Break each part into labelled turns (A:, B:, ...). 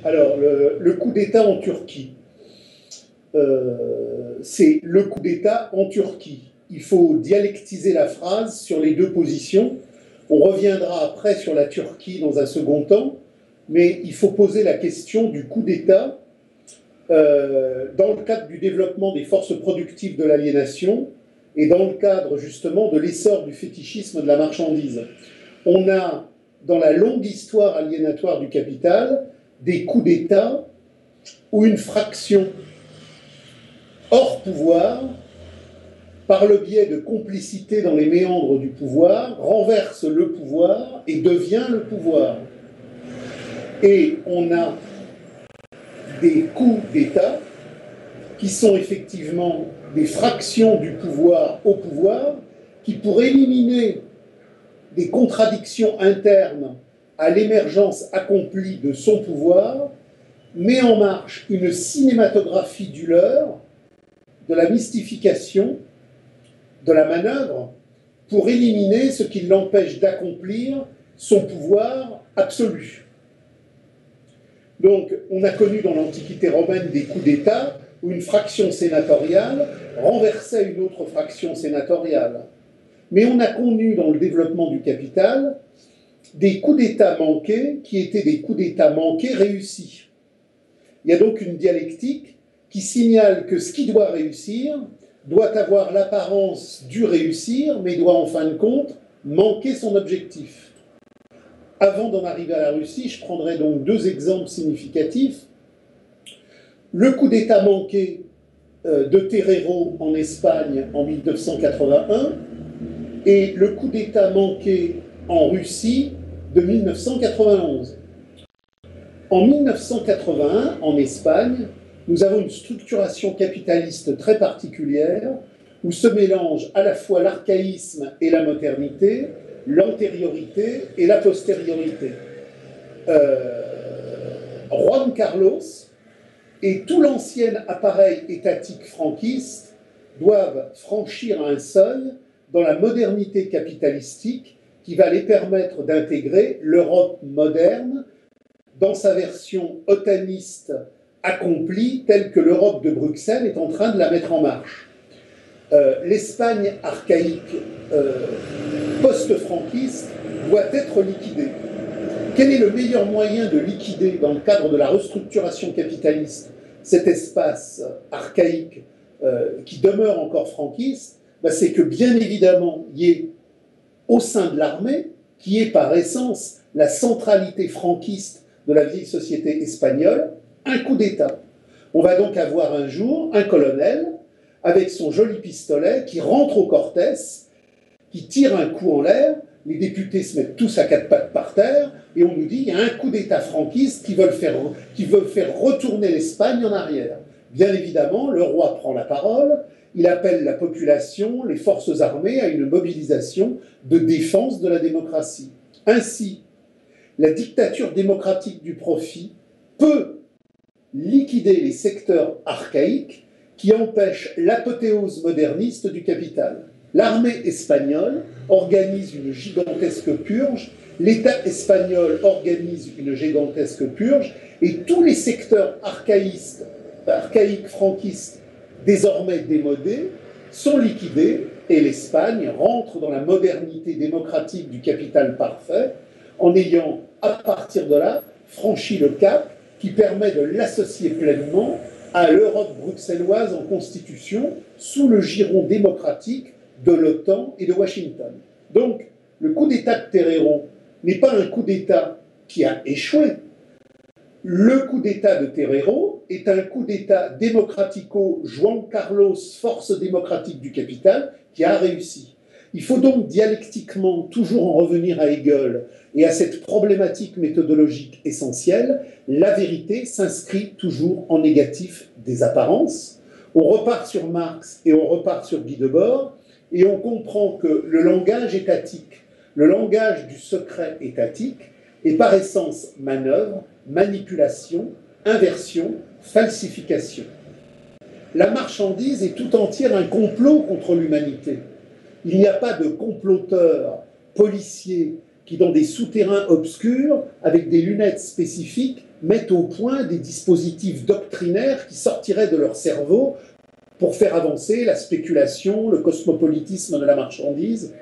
A: Alors, le coup d'État en Turquie, c'est le coup d'État en Turquie. Il faut dialectiser la phrase sur les deux positions. On reviendra après sur la Turquie dans un second temps, mais il faut poser la question du coup d'État dans le cadre du développement des forces productives de l'aliénation et dans le cadre justement de l'essor du fétichisme de la marchandise. On a, dans la longue histoire aliénatoire du capital, des coups d'État où une fraction hors pouvoir, par le biais de complicité dans les méandres du pouvoir, renverse le pouvoir et devient le pouvoir. Et on a des coups d'État qui sont effectivement des fractions du pouvoir au pouvoir, qui, pour éliminer des contradictions internes à l'émergence accomplie de son pouvoir, met en marche une cinématographie du leurre, de la mystification, de la manœuvre, pour éliminer ce qui l'empêche d'accomplir son pouvoir absolu. Donc, on a connu dans l'Antiquité romaine des coups d'État où une fraction sénatoriale renversait une autre fraction sénatoriale. Mais on a connu dans le développement du capital des coups d'État manqués qui étaient des coups d'État manqués réussis. Il y a donc une dialectique qui signale que ce qui doit réussir doit avoir l'apparence du réussir, mais doit en fin de compte manquer son objectif. Avant d'en arriver à la Russie, je prendrai donc deux exemples significatifs. Le coup d'État manqué de Terrero en Espagne en 1981 et le coup d'État manqué en Russie de 1991. En 1981, en Espagne, nous avons une structuration capitaliste très particulière où se mélangent à la fois l'archaïsme et la modernité, l'antériorité et la postériorité. Juan Carlos et tout l'ancien appareil étatique franquiste doivent franchir un seuil dans la modernité capitalistique qui va les permettre d'intégrer l'Europe moderne dans sa version otaniste accomplie, telle que l'Europe de Bruxelles est en train de la mettre en marche. L'Espagne archaïque post-franquiste doit être liquidée. Quel est le meilleur moyen de liquider, dans le cadre de la restructuration capitaliste, cet espace archaïque qui demeure encore franquiste? C'est que, bien évidemment, il y ait au sein de l'armée, qui est par essence la centralité franquiste de la vieille société espagnole, un coup d'État. On va donc avoir un jour un colonel avec son joli pistolet qui rentre au Cortés, qui tire un coup en l'air, les députés se mettent tous à quatre pattes par terre, et on nous dit qu'il y a un coup d'État franquiste qui veut faire retourner l'Espagne en arrière. Bien évidemment, le roi prend la parole, il appelle la population, les forces armées à une mobilisation de défense de la démocratie. Ainsi, la dictature démocratique du profit peut liquider les secteurs archaïques qui empêchent l'apothéose moderniste du capital. L'armée espagnole organise une gigantesque purge, l'État espagnol organise une gigantesque purge, et tous les secteurs archaïques franquistes, désormais démodés, sont liquidés, et l'Espagne rentre dans la modernité démocratique du capital parfait, en ayant, à partir de là, franchi le cap qui permet de l'associer pleinement à l'Europe bruxelloise en constitution, sous le giron démocratique de l'OTAN et de Washington. Donc, le coup d'État de Terrero n'est pas un coup d'État qui a échoué. Le coup d'État de Terrero est un coup d'État démocratico-Juan Carlos, force démocratique du capital, qui a réussi. Il faut donc dialectiquement toujours en revenir à Hegel et à cette problématique méthodologique essentielle. La vérité s'inscrit toujours en négatif des apparences. On repart sur Marx et on repart sur Guy Debord, et on comprend que le langage étatique, le langage du secret étatique, est par essence manœuvre, manipulation, inversion, falsification. La marchandise est tout entière un complot contre l'humanité. Il n'y a pas de comploteurs policiers qui, dans des souterrains obscurs, avec des lunettes spécifiques, mettent au point des dispositifs doctrinaires qui sortiraient de leur cerveau pour faire avancer la spéculation, le cosmopolitisme de la marchandise,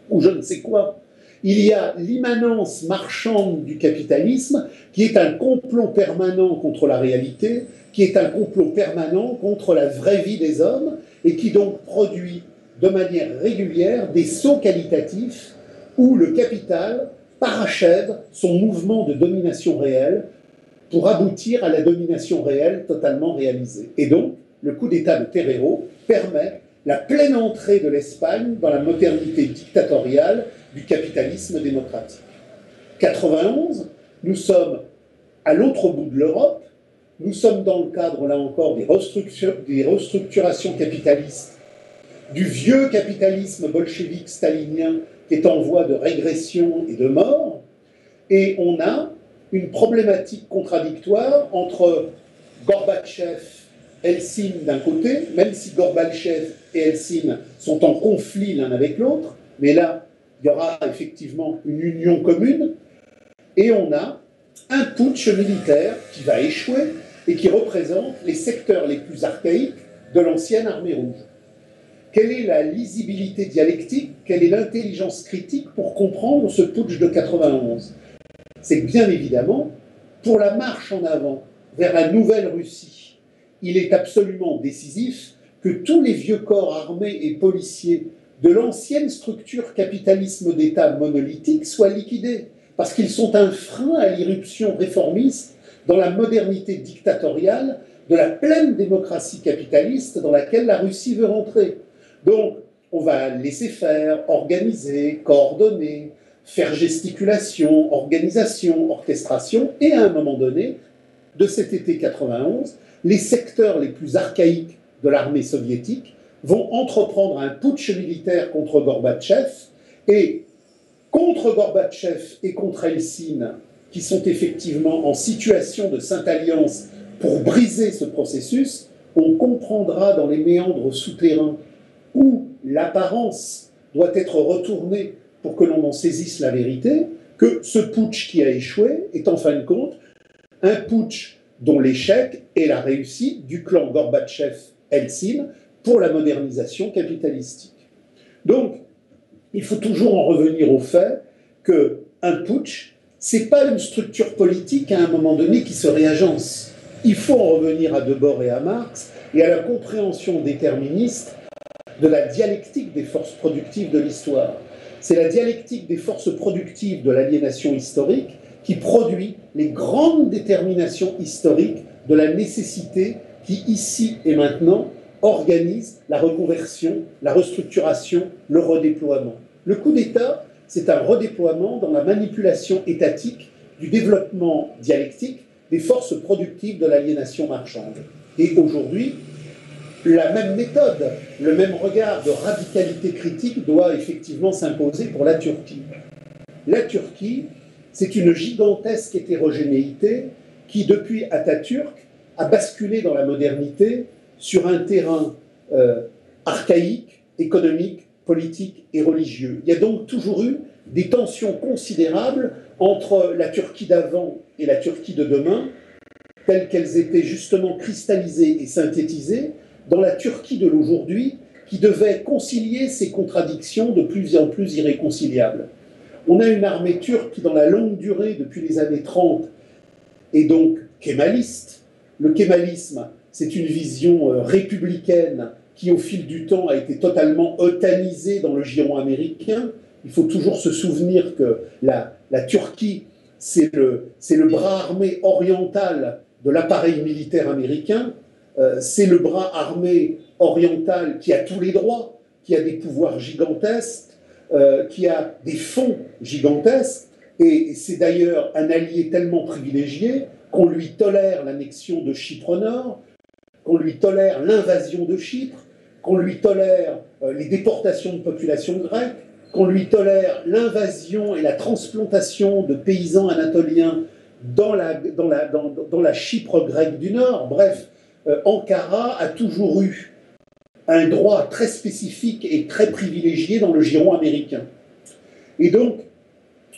A: ou je ne sais quoi. Il y a l'immanence marchande du capitalisme, qui est un complot permanent contre la réalité, qui est un complot permanent contre la vraie vie des hommes, et qui donc produit de manière régulière des sauts qualitatifs où le capital parachève son mouvement de domination réelle pour aboutir à la domination réelle totalement réalisée. Et donc, le coup d'État de Terrero permet la pleine entrée de l'Espagne dans la modernité dictatoriale du capitalisme démocratique. 91, nous sommes à l'autre bout de l'Europe, nous sommes dans le cadre, là encore, des restructurations capitalistes, du vieux capitalisme bolchevique stalinien qui est en voie de régression et de mort, et on a une problématique contradictoire entre Gorbatchev, Helsinki d'un côté, même si Gorbatchev et Helsinki sont en conflit l'un avec l'autre, mais là, il y aura effectivement une union commune, et on a un putsch militaire qui va échouer et qui représente les secteurs les plus archaïques de l'ancienne armée rouge. Quelle est la lisibilité dialectique, quelle est l'intelligence critique pour comprendre ce putsch de 91? C'est que bien évidemment, pour la marche en avant vers la nouvelle Russie, il est absolument décisif que tous les vieux corps armés et policiers de l'ancienne structure capitalisme d'État monolithique soient liquidés, parce qu'ils sont un frein à l'irruption réformiste dans la modernité dictatoriale de la pleine démocratie capitaliste dans laquelle la Russie veut rentrer. Donc, on va laisser faire, organiser, coordonner, faire gesticulation, organisation, orchestration, et à un moment donné, de cet été 91, les secteurs les plus archaïques de l'armée soviétique vont entreprendre un putsch militaire contre Gorbatchev, et contre Gorbatchev et contre Helsinki, qui sont effectivement en situation de sainte alliance pour briser ce processus, on comprendra dans les méandres souterrains où l'apparence doit être retournée pour que l'on en saisisse la vérité, que ce putsch qui a échoué est en fin de compte un putsch dont l'échec est la réussite du clan Gorbatchev-Helsinki pour la modernisation capitalistique. Donc, il faut toujours en revenir au fait qu'un putsch, ce n'est pas une structure politique à un moment donné qui se réagence. Il faut en revenir à Debord et à Marx et à la compréhension déterministe de la dialectique des forces productives de l'histoire. C'est la dialectique des forces productives de l'aliénation historique qui produit les grandes déterminations historiques de la nécessité qui, ici et maintenant, organise la reconversion, la restructuration, le redéploiement. Le coup d'État, c'est un redéploiement dans la manipulation étatique du développement dialectique des forces productives de l'aliénation marchande. Et aujourd'hui, la même méthode, le même regard de radicalité critique doit effectivement s'imposer pour la Turquie. La Turquie, c'est une gigantesque hétérogénéité qui, depuis Atatürk, a basculé dans la modernité sur un terrain archaïque, économique, politique et religieux. Il y a donc toujours eu des tensions considérables entre la Turquie d'avant et la Turquie de demain, telles qu'elles étaient justement cristallisées et synthétisées dans la Turquie de l'aujourd'hui, qui devait concilier ces contradictions de plus en plus irréconciliables. On a une armée turque qui, dans la longue durée, depuis les années 30, est donc kémaliste. Le kémalisme, c'est une vision républicaine qui, au fil du temps, a été totalement eutanisée dans le giron américain. Il faut toujours se souvenir que la Turquie, c'est le bras armé oriental de l'appareil militaire américain. C'est le bras armé oriental qui a tous les droits, qui a des pouvoirs gigantesques, qui a des fonds gigantesques, et c'est d'ailleurs un allié tellement privilégié qu'on lui tolère l'annexion de Chypre Nord, qu'on lui tolère l'invasion de Chypre, qu'on lui tolère les déportations de populations grecques, qu'on lui tolère l'invasion et la transplantation de paysans anatoliens dans la Chypre grecque du Nord. Bref, Ankara a toujours eu un droit très spécifique et très privilégié dans le giron américain. Et donc,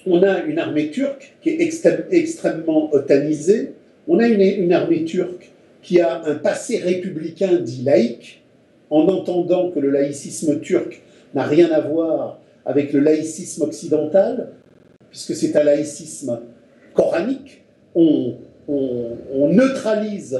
A: on a une armée turque qui est extrêmement otanisée, On a une armée turque qui a un passé républicain dit laïque, en entendant que le laïcisme turc n'a rien à voir avec le laïcisme occidental, puisque c'est un laïcisme coranique. On neutralise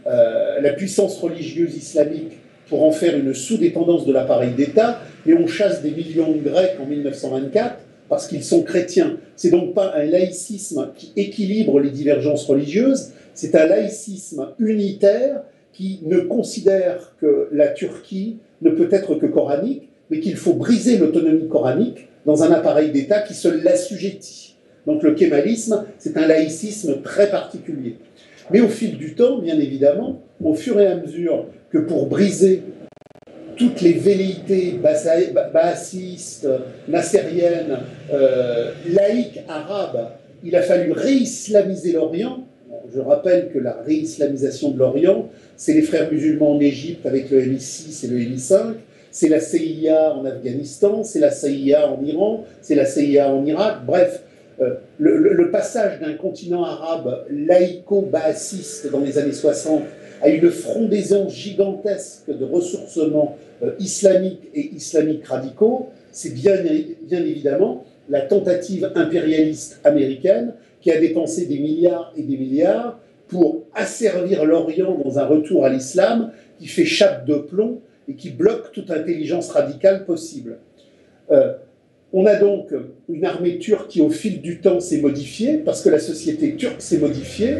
A: la puissance religieuse islamique pour en faire une sous-dépendance de l'appareil d'État, mais on chasse des millions de Grecs en 1924 parce qu'ils sont chrétiens. C'est donc pas un laïcisme qui équilibre les divergences religieuses, c'est un laïcisme unitaire qui ne considère que la Turquie ne peut être que coranique, mais qu'il faut briser l'autonomie coranique dans un appareil d'État qui se l'assujettit. Donc le kémalisme, c'est un laïcisme très particulier. Mais au fil du temps, bien évidemment, au fur et à mesure que pour briser toutes les velléités baasistes, nassériennes, laïques, arabes, il a fallu réislamiser l'Orient. Je rappelle que la réislamisation de l'Orient, c'est les frères musulmans en Égypte avec le MI6 et le MI5, c'est la CIA en Afghanistan, c'est la CIA en Iran, c'est la CIA en Irak, bref. Le passage d'un continent arabe laïco-baassiste dans les années 60 à une frondaison gigantesque de ressourcements islamiques et islamiques radicaux, c'est bien évidemment la tentative impérialiste américaine qui a dépensé des milliards et des milliards pour asservir l'Orient dans un retour à l'islam qui fait chape de plomb et qui bloque toute intelligence radicale possible. On a donc une armée turque qui, au fil du temps, s'est modifiée, parce que la société turque s'est modifiée,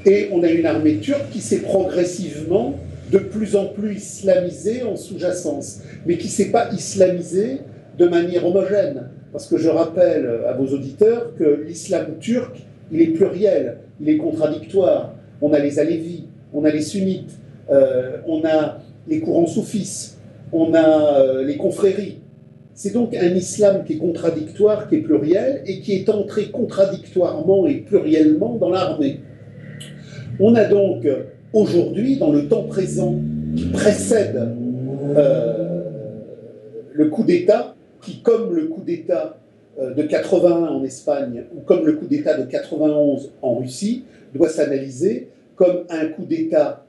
A: et on a une armée turque qui s'est progressivement de plus en plus islamisée en sous-jacence, mais qui ne s'est pas islamisée de manière homogène. Parce que je rappelle à vos auditeurs que l'islam turc, il est pluriel, il est contradictoire. On a les alévis, on a les sunnites, on a les courants soufis, on a les confréries. C'est donc un islam qui est contradictoire, qui est pluriel, et qui est entré contradictoirement et pluriellement dans l'armée. On a donc aujourd'hui, dans le temps présent, qui précède le coup d'État, qui, comme le coup d'État de 81 en Espagne, ou comme le coup d'État de 91 en Russie, doit s'analyser comme un coup d'État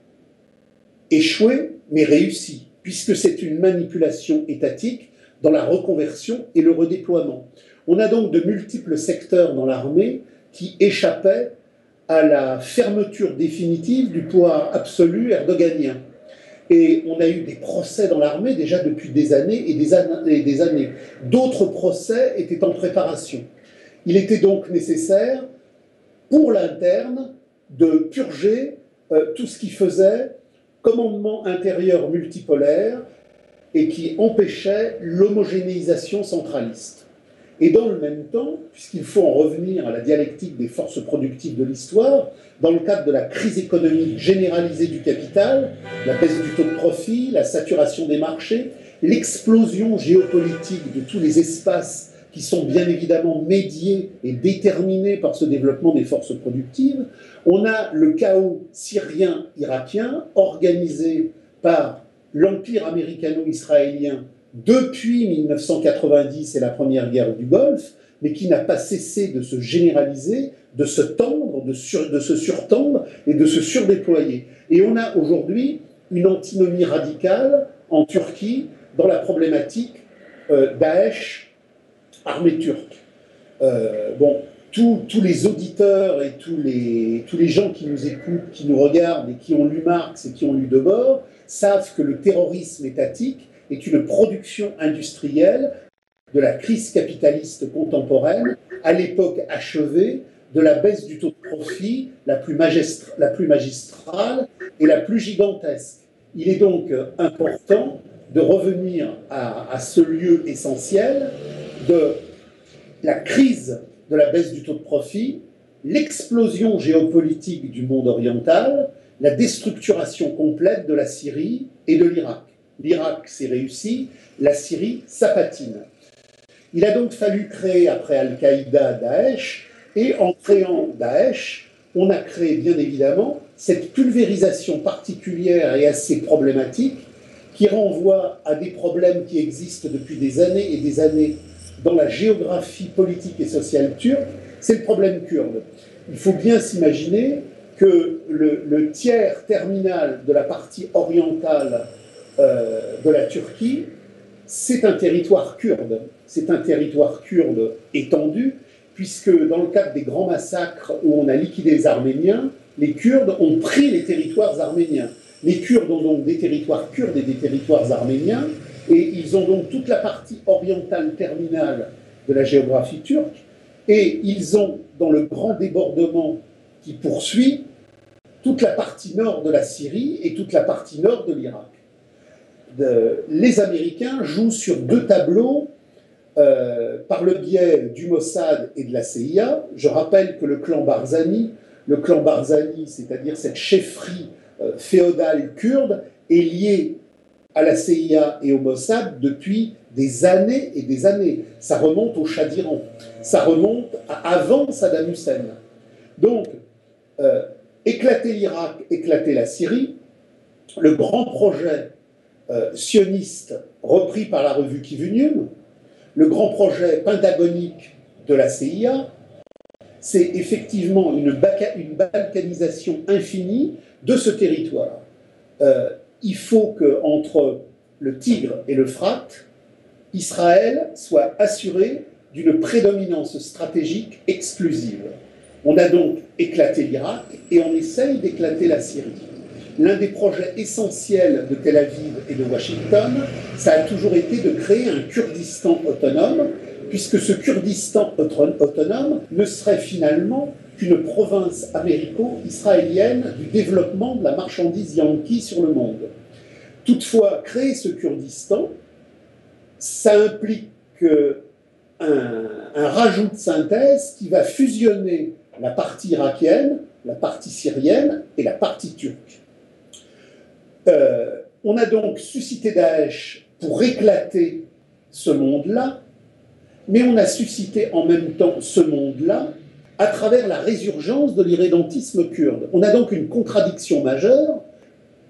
A: échoué, mais réussi, puisque c'est une manipulation étatique dans la reconversion et le redéploiement. On a donc de multiples secteurs dans l'armée qui échappaient à la fermeture définitive du pouvoir absolu erdoganien. Et on a eu des procès dans l'armée déjà depuis des années et des années. D'autres procès étaient en préparation. Il était donc nécessaire, pour l'interne, de purger tout ce qui faisait commandement intérieur multipolaire et qui empêchait l'homogénéisation centraliste. Et dans le même temps, puisqu'il faut en revenir à la dialectique des forces productives de l'histoire, dans le cadre de la crise économique généralisée du capital, la baisse du taux de profit, la saturation des marchés, l'explosion géopolitique de tous les espaces qui sont bien évidemment médiés et déterminés par ce développement des forces productives, on a le chaos syrien-irakien organisé par l'empire américano-israélien depuis 1990 et la première guerre du Golfe, mais qui n'a pas cessé de se généraliser, de se tendre, de se surtendre et de se surdéployer. Et on a aujourd'hui une antinomie radicale en Turquie dans la problématique Daesh, armée turque. Tous les auditeurs et tous les gens qui nous écoutent, qui nous regardent et qui ont lu Marx et qui ont lu Debord savent que le terrorisme étatique est une production industrielle de la crise capitaliste contemporaine, à l'époque achevée de la baisse du taux de profit la plus magistrale et la plus gigantesque. Il est donc important de revenir à ce lieu essentiel de la crise de la baisse du taux de profit, l'explosion géopolitique du monde oriental, la déstructuration complète de la Syrie et de l'Irak. L'Irak s'est réussi, la Syrie, ça patine. Il a donc fallu créer, après Al-Qaïda, Daesh, et en créant Daesh, on a créé bien évidemment cette pulvérisation particulière et assez problématique qui renvoie à des problèmes qui existent depuis des années et des années dans la géographie politique et sociale turque, c'est le problème kurde. il faut bien s'imaginer que le tiers terminal de la partie orientale de la Turquie, c'est un territoire kurde. C'est un territoire kurde étendu, puisque dans le cadre des grands massacres où on a liquidé les Arméniens, les Kurdes ont pris les territoires arméniens. Les Kurdes ont donc des territoires kurdes et des territoires arméniens, et ils ont donc toute la partie orientale terminale de la géographie turque, et ils ont, dans le grand débordement qui poursuit, toute la partie nord de la Syrie et toute la partie nord de l'Irak. Les Américains jouent sur deux tableaux par le biais du Mossad et de la CIA. Je rappelle que le clan Barzani, c'est-à-dire cette chefferie féodale kurde, est lié à la CIA et au Mossad depuis des années et des années. Ça remonte au Shah d'Iran, ça remonte à avant Saddam Hussein. Donc, éclater l'Irak, éclater la Syrie, le grand projet sioniste repris par la revue Kivunium, le grand projet pentagonique de la CIA, c'est effectivement une balkanisation infinie de ce territoire. Il faut qu'entre le Tigre et l'Euphrate, Israël soit assuré d'une prédominance stratégique exclusive. On a donc éclaté l'Irak et on essaye d'éclater la Syrie. L'un des projets essentiels de Tel Aviv et de Washington, ça a toujours été de créer un Kurdistan autonome, puisque ce Kurdistan autonome ne serait finalement qu'une province américo-israélienne du développement de la marchandise yankee sur le monde. Toutefois, créer ce Kurdistan, ça implique un rajout de synthèse qui va fusionner la partie irakienne, la partie syrienne et la partie turque. On a donc suscité Daesh pour éclater ce monde-là, mais on a suscité en même temps ce monde-là à travers la résurgence de l'irrédentisme kurde. On a donc une contradiction majeure.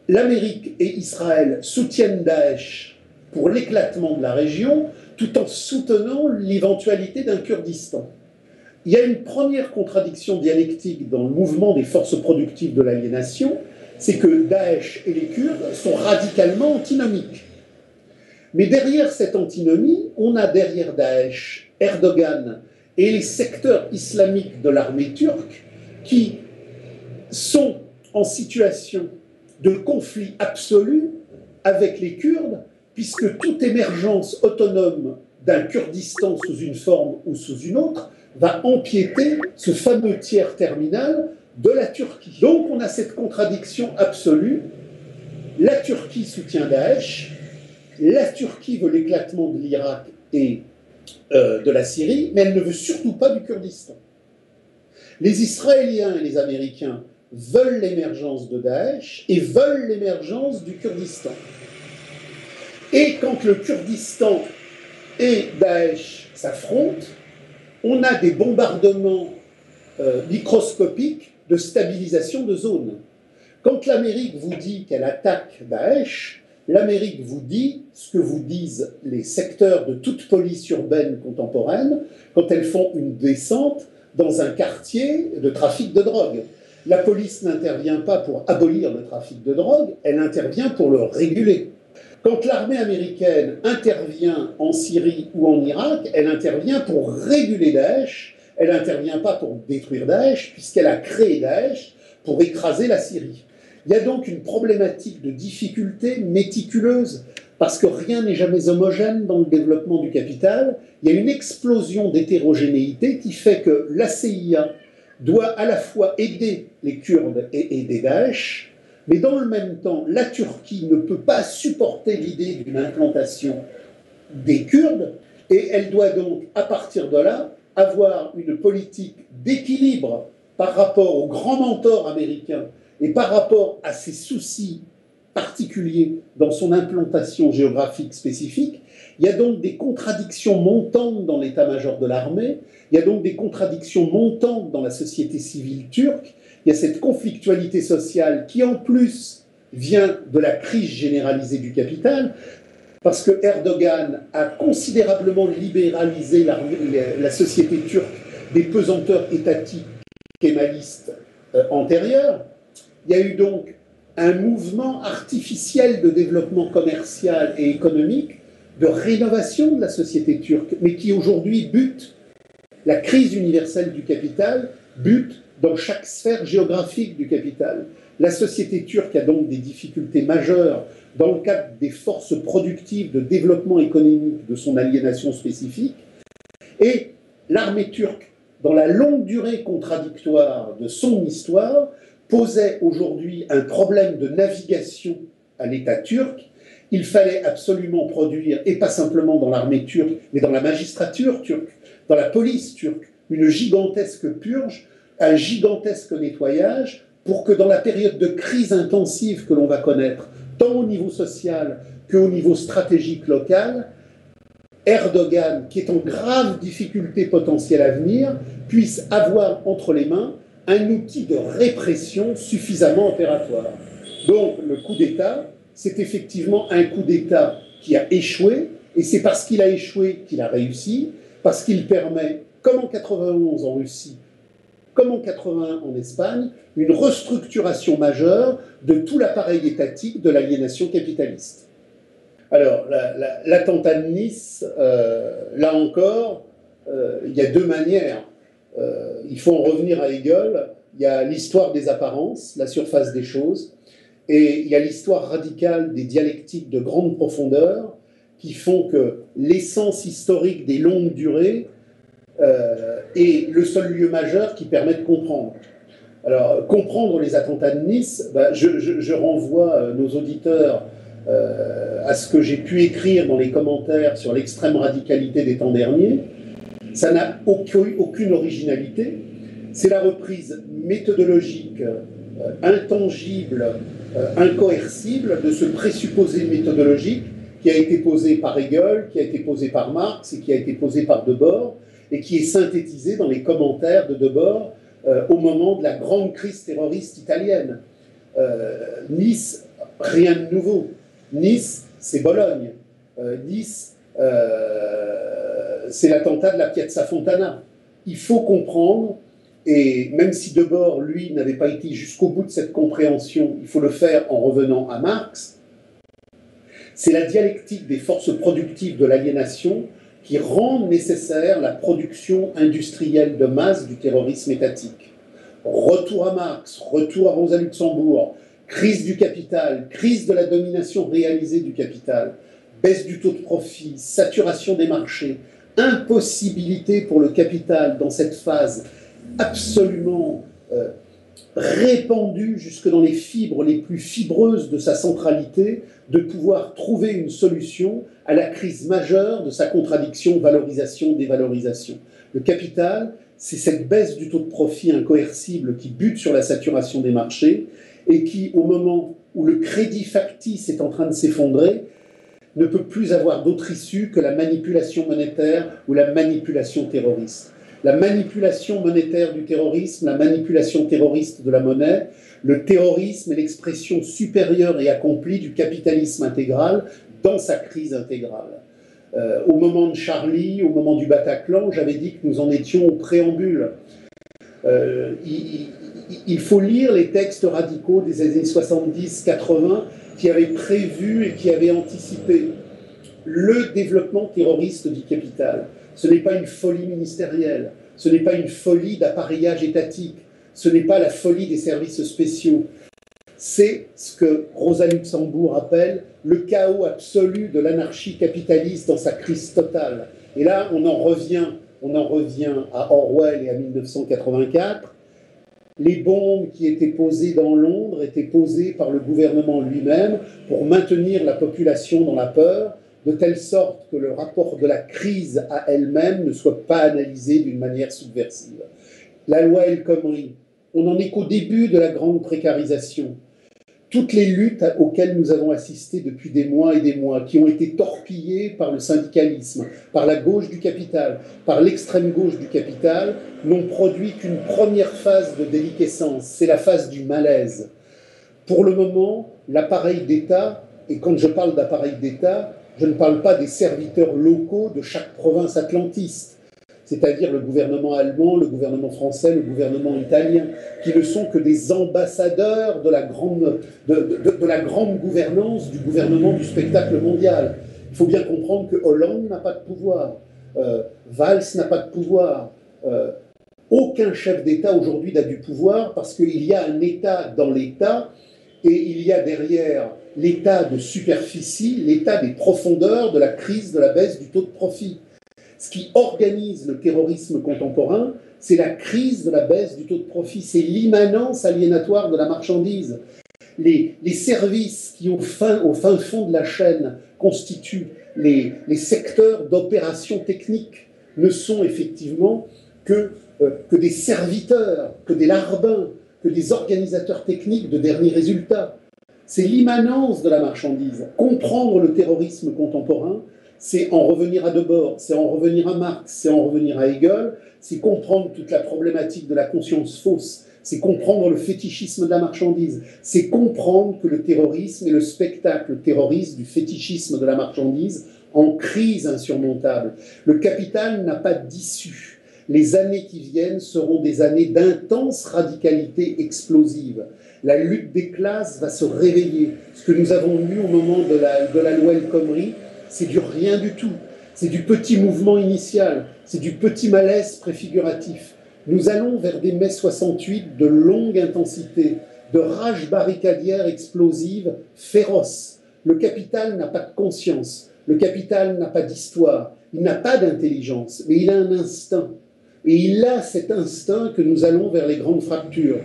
A: L'Amérique et Israël soutiennent Daesh pour l'éclatement de la région, tout en soutenant l'éventualité d'un Kurdistan. Il y a une première contradiction dialectique dans le mouvement des forces productives de l'aliénation, c'est que Daesh et les Kurdes sont radicalement antinomiques. Mais derrière cette antinomie, on a derrière Daesh, Erdogan et les secteurs islamiques de l'armée turque qui sont en situation de conflit absolu avec les Kurdes, puisque toute émergence autonome d'un Kurdistan sous une forme ou sous une autre va empiéter ce fameux tiers terminal de la Turquie. Donc on a cette contradiction absolue. La Turquie soutient Daesh, la Turquie veut l'éclatement de l'Irak et de la Syrie, mais elle ne veut surtout pas du Kurdistan. Les Israéliens et les Américains veulent l'émergence de Daesh et veulent l'émergence du Kurdistan. Et quand le Kurdistan et Daesh s'affrontent, on a des bombardements microscopiques de stabilisation de zone. Quand l'Amérique vous dit qu'elle attaque Daesh, l'Amérique vous dit ce que vous disent les secteurs de toute police urbaine contemporaine quand elles font une descente dans un quartier de trafic de drogue. La police n'intervient pas pour abolir le trafic de drogue, elle intervient pour le réguler. Quand l'armée américaine intervient en Syrie ou en Irak, elle intervient pour réguler Daesh, elle n'intervient pas pour détruire Daesh, puisqu'elle a créé Daesh pour écraser la Syrie. Il y a donc une problématique de difficulté méticuleuse, parce que rien n'est jamais homogène dans le développement du capital. Il y a une explosion d'hétérogénéité qui fait que la CIA doit à la fois aider les Kurdes et aider Daesh, mais dans le même temps, la Turquie ne peut pas supporter l'idée d'une implantation des Kurdes, et elle doit donc, à partir de là, avoir une politique d'équilibre par rapport au grand mentor américain et par rapport à ses soucis particuliers dans son implantation géographique spécifique. Il y a donc des contradictions montantes dans l'état-major de l'armée, il y a donc des contradictions montantes dans la société civile turque, il y a cette conflictualité sociale qui en plus vient de la crise généralisée du capital, parce que Erdogan a considérablement libéralisé la société turque des pesanteurs étatiques kémaliste antérieure. Il y a eu donc un mouvement artificiel de développement commercial et économique, de rénovation de la société turque, mais qui aujourd'hui bute, la crise universelle du capital bute dans chaque sphère géographique du capital. La société turque a donc des difficultés majeures dans le cadre des forces productives de développement économique de son aliénation spécifique, et l'armée turque, dans la longue durée contradictoire de son histoire, posait aujourd'hui un problème de navigation à l'État turc. Il fallait absolument produire, et pas simplement dans l'armée turque, mais dans la magistrature turque, dans la police turque, une gigantesque purge, un gigantesque nettoyage, pour que dans la période de crise intensive que l'on va connaître, tant au niveau social qu'au niveau stratégique local, Erdogan, qui est en grave difficulté potentielle à venir, puisse avoir entre les mains un outil de répression suffisamment opératoire. Donc le coup d'État, c'est effectivement un coup d'État qui a échoué, et c'est parce qu'il a échoué qu'il a réussi, parce qu'il permet, comme en 91 en Russie, comme en 81 en Espagne, une restructuration majeure de tout l'appareil étatique de l'aliénation capitaliste. Alors, l'attentat de Nice, là encore, il y a deux manières. Il faut en revenir à Hegel. Il y a l'histoire des apparences, la surface des choses, et il y a l'histoire radicale des dialectiques de grande profondeur qui font que l'essence historique des longues durées est le seul lieu majeur qui permet de comprendre. Alors, comprendre les attentats de Nice, je renvoie nos auditeurs à ce que j'ai pu écrire dans les commentaires sur l'extrême radicalité des temps derniers. Ça n'a aucune originalité. C'est la reprise méthodologique, intangible, incoercible de ce présupposé méthodologique qui a été posé par Hegel, qui a été posé par Marx et qui a été posé par Debord, et qui est synthétisé dans les commentaires de Debord au moment de la grande crise terroriste italienne. Nice, rien de nouveau. Nice, c'est Bologne. Nice, c'est l'attentat de la Piazza Fontana. Il faut comprendre, et même si Debord, lui, n'avait pas été jusqu'au bout de cette compréhension, il faut le faire en revenant à Marx, c'est la dialectique des forces productives de l'aliénation qui rend nécessaire la production industrielle de masse du terrorisme étatique. Retour à Marx, retour à Rosa Luxembourg, crise du capital, crise de la domination réalisée du capital, baisse du taux de profit, saturation des marchés, impossibilité pour le capital dans cette phase absolument répandue jusque dans les fibres les plus fibreuses de sa centralité, de pouvoir trouver une solution à la crise majeure de sa contradiction valorisation-dévalorisation. Le capital, c'est cette baisse du taux de profit incoercible qui bute sur la saturation des marchés et qui, au moment où le crédit factice est en train de s'effondrer, ne peut plus avoir d'autre issue que la manipulation monétaire ou la manipulation terroriste. La manipulation monétaire du terrorisme, la manipulation terroriste de la monnaie, le terrorisme est l'expression supérieure et accomplie du capitalisme intégral dans sa crise intégrale. Au moment de Charlie, au moment du Bataclan, j'avais dit que nous en étions au préambule. Il faut lire les textes radicaux des années 70-80 qui avaient prévu et qui avaient anticipé le développement terroriste du capital. Ce n'est pas une folie ministérielle, ce n'est pas une folie d'appareillage étatique, ce n'est pas la folie des services spéciaux. C'est ce que Rosa Luxembourg appelle le chaos absolu de l'anarchie capitaliste dans sa crise totale. Et là, on en revient à Orwell et à 1984. Les bombes qui étaient posées dans Londres étaient posées par le gouvernement lui-même pour maintenir la population dans la peur, de telle sorte que le rapport de la crise à elle-même ne soit pas analysé d'une manière subversive. La loi El Khomri, on n'en est qu'au début de la grande précarisation. Toutes les luttes auxquelles nous avons assisté depuis des mois et des mois, qui ont été torpillées par le syndicalisme, par la gauche du capital, par l'extrême gauche du capital, n'ont produit qu'une première phase de déliquescence, c'est la phase du malaise. Pour le moment, l'appareil d'État, et quand je parle d'appareil d'État, je ne parle pas des serviteurs locaux de chaque province atlantiste. c'est-à-dire le gouvernement allemand, le gouvernement français, le gouvernement italien, qui ne sont que des ambassadeurs de la grande gouvernance du gouvernement du spectacle mondial. Il faut bien comprendre que Hollande n'a pas de pouvoir, Valls n'a pas de pouvoir, aucun chef d'État aujourd'hui n'a du pouvoir parce qu'il y a un État dans l'État et il y a derrière l'état de superficie, l'état des profondeurs de la crise de la baisse du taux de profit. Ce qui organise le terrorisme contemporain, c'est la crise de la baisse du taux de profit, c'est l'immanence aliénatoire de la marchandise. Les services qui, au fin fond de la chaîne, constituent les secteurs d'opération technique ne sont effectivement que des serviteurs, que des larbins, que des organisateurs techniques de derniers résultats. C'est l'immanence de la marchandise. Comprendre le terrorisme contemporain, c'est en revenir à Debord, c'est en revenir à Marx, c'est en revenir à Hegel, c'est comprendre toute la problématique de la conscience fausse, c'est comprendre le fétichisme de la marchandise, c'est comprendre que le terrorisme est le spectacle terroriste du fétichisme de la marchandise en crise insurmontable. Le capital n'a pas d'issue. Les années qui viennent seront des années d'intense radicalité explosive. La lutte des classes va se réveiller. Ce que nous avons vu au moment de la loi El Khomri, c'est du rien du tout. C'est du petit mouvement initial, c'est du petit malaise préfiguratif. Nous allons vers des mai 68 de longue intensité, de rage barricadière explosive, féroce. Le capital n'a pas de conscience, le capital n'a pas d'histoire, il n'a pas d'intelligence, mais il a un instinct. Et il a cet instinct que nous allons vers les grandes fractures.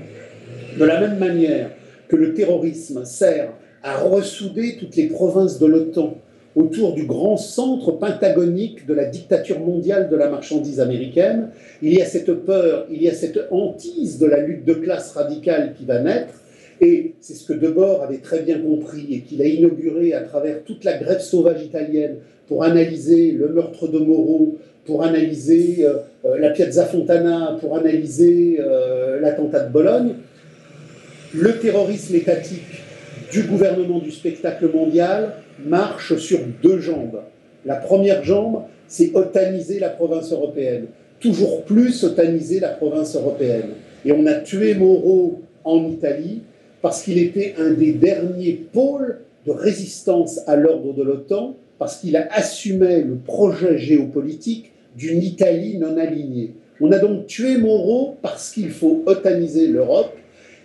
A: De la même manière que le terrorisme sert à ressouder toutes les provinces de l'OTAN autour du grand centre pentagonique de la dictature mondiale de la marchandise américaine, il y a cette peur, il y a cette hantise de la lutte de classe radicale qui va naître, et c'est ce que Debord avait très bien compris et qu'il a inauguré à travers toute la grève sauvage italienne pour analyser le meurtre de Moro, pour analyser la Piazza Fontana, pour analyser l'attentat de Bologne. Le terrorisme étatique du gouvernement du spectacle mondial marche sur deux jambes. La première jambe, c'est otaniser la province européenne. Toujours plus otaniser la province européenne. Et on a tué Moro en Italie parce qu'il était un des derniers pôles de résistance à l'ordre de l'OTAN, parce qu'il assumait le projet géopolitique d'une Italie non alignée. On a donc tué Moro parce qu'il faut otaniser l'Europe